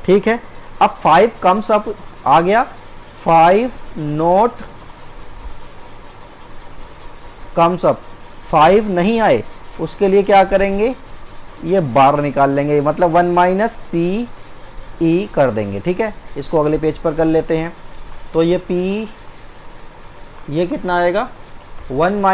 ठीक है। अब 5 कम्स अप आ गया, 5 नॉट कम्स अप, 5 नहीं आए, उसके लिए क्या करेंगे, ये बार निकाल लेंगे, मतलब 1 - पी ई कर देंगे, ठीक है। इसको अगले पेज पर कर लेते हैं। तो ये पी, ये कितना आएगा, 1 -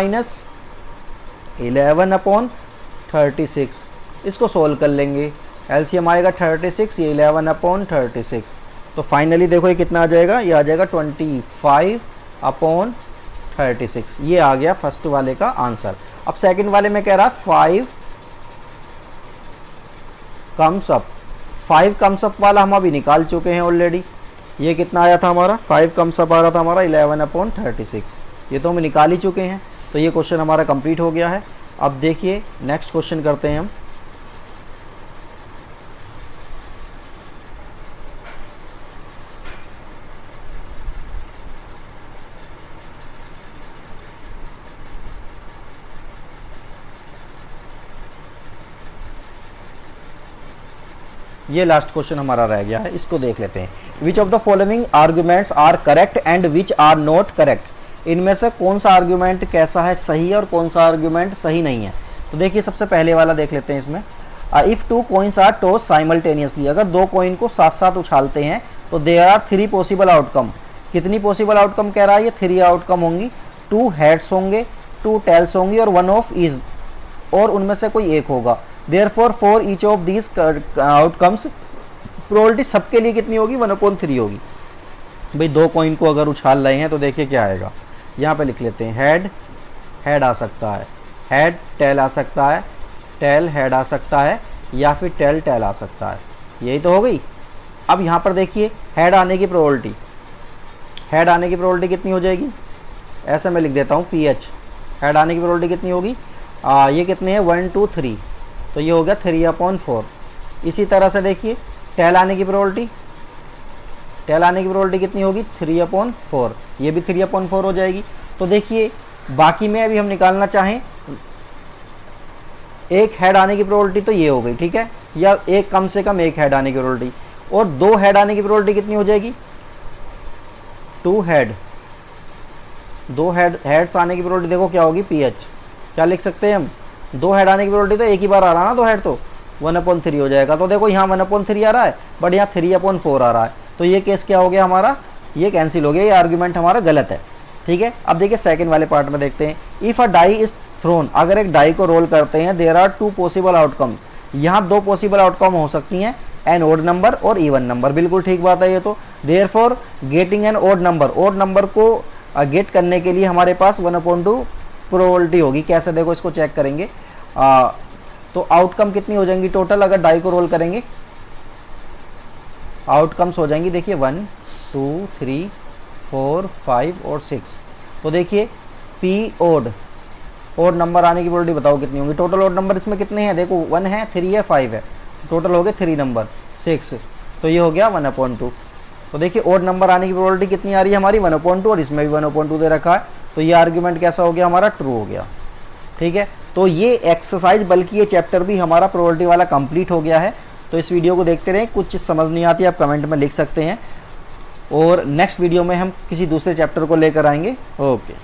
11/36, इसको सोल्व कर लेंगे। एलसीएम आएगा 36, ये 11/36। तो फाइनली देखो ये कितना आ जाएगा, ये आ जाएगा 25/36। ये आ गया फर्स्ट वाले का आंसर। अब सेकंड वाले में कह रहा 5 कम्स अप, 5 कम्स अप वाला हम अभी निकाल चुके हैं ऑलरेडी। ये कितना आया था हमारा, 5 कम्स अप आ रहा था हमारा 11/36, ये तो हम निकाल ही चुके हैं। तो ये क्वेश्चन हमारा कंप्लीट हो गया है। अब देखिए नेक्स्ट क्वेश्चन करते हैं हम। ये लास्ट क्वेश्चन हमारा रह गया है, इसको देख लेते हैं। Which of the following arguments are correct and which are not correct. इनमें से कौन सा आर्ग्यूमेंट कैसा है, सही है, और कौन सा आर्ग्यूमेंट सही नहीं है। तो देखिए सबसे पहले वाला देख लेते हैं इसमें। If two coins are toss simultaneously, अगर दो कॉइन को साथ साथ उछालते हैं तो देयर आर 3 पॉसिबल आउटकम। कितनी पॉसिबल आउटकम कह रहा है ये, 3 आउटकम होंगी। 2 हेड्स होंगे, 2 टेल्स होंगी और 1 ऑफ ईज, और उनमें से कोई एक होगा। Therefore for each of these outcomes probability सबके लिए कितनी होगी, 1/3 होगी। भाई दो कॉइन को अगर उछाल रहे हैं तो देखिए क्या आएगा, यहाँ पे लिख लेते हैं। हेड हेड आ सकता है, हेड टेल आ सकता है, टेल हेड आ सकता है, या फिर टेल टेल आ सकता है। यही तो हो गई। अब यहाँ पर देखिए हेड आने की प्रोबेबिलिटी, हेड आने की प्रोबेबिलिटी कितनी हो जाएगी, ऐसे मैं लिख देता हूँ PH। हेड आने की प्रोबेबिलिटी कितनी होगी, ये कितने हैं 1 2 3, तो ये हो गया 3/4। इसी तरह से देखिए टेल आने की प्रोबेबिलिटी, टेल आने की प्रोबेबिलिटी कितनी होगी 3/4, ये भी 3/4 हो जाएगी। तो देखिए बाकी में अभी हम निकालना चाहें एक हेड आने की प्रोबेबिलिटी तो ये हो गई, ठीक है, या एक कम से कम एक हेड आने की प्रोबेबिलिटी, और 2 हेड आने की प्रोबेबिलिटी कितनी हो जाएगी 2 हेड, 2 हेड्स आने की प्रोबेबिलिटी देखो क्या होगी PH। क्या लिख सकते हैं हम, 2 हेड आने की प्रोबेबिलिटी तो एक ही बार आ रहा ना 2 हेड, तो 1/3 हो जाएगा। तो देखो यहाँ 1/3 आ रहा है, बट यहाँ 3/4 आ रहा है, तो ये केस क्या हो गया हमारा, ये कैंसिल हो गया, ये आर्ग्यूमेंट हमारा गलत है, ठीक है। अब देखिए सेकंड वाले पार्ट में देखते हैं। If a die is thrown, अगर एक डाई को रोल करते हैं, देयर आर 2 पॉसिबल आउटकम, यहाँ 2 पॉसिबल आउटकम हो सकती हैं, एन ओड नंबर और इवन नंबर। बिल्कुल ठीक बात है ये तो। Therefore getting an odd number को गेट करने के लिए हमारे पास 1/2 प्रोबेबिलिटी होगी। कैसे देखो इसको चेक करेंगे, तो आउटकम कितनी हो जाएंगी टोटल, अगर डाई को रोल करेंगे आउटकम्स हो जाएंगी देखिए 1 2 3 4 5 और 6। तो देखिए P ओड नंबर आने की प्रोबेबिलिटी बताओ कितनी होगी। टोटल ओड नंबर इसमें कितने हैं, देखो 1 है, 3 है, 5 है, टोटल हो गए 3 नंबर 6, तो ये हो गया 1/2। तो देखिए ओड नंबर आने की प्रोबेबिलिटी कितनी आ रही है हमारी 1/2, और इसमें भी 1/2 दे रखा है, तो ये आर्ग्यूमेंट कैसा हो गया हमारा, ट्रू हो गया, ठीक है। तो ये एक्सरसाइज बल्कि ये चैप्टर भी हमारा प्रोबेबिलिटी वाला कंप्लीट हो गया है। तो इस वीडियो को देखते रहें, कुछ चीज़ समझ नहीं आती आप कमेंट में लिख सकते हैं, और नेक्स्ट वीडियो में हम किसी दूसरे चैप्टर को लेकर आएंगे। ओके।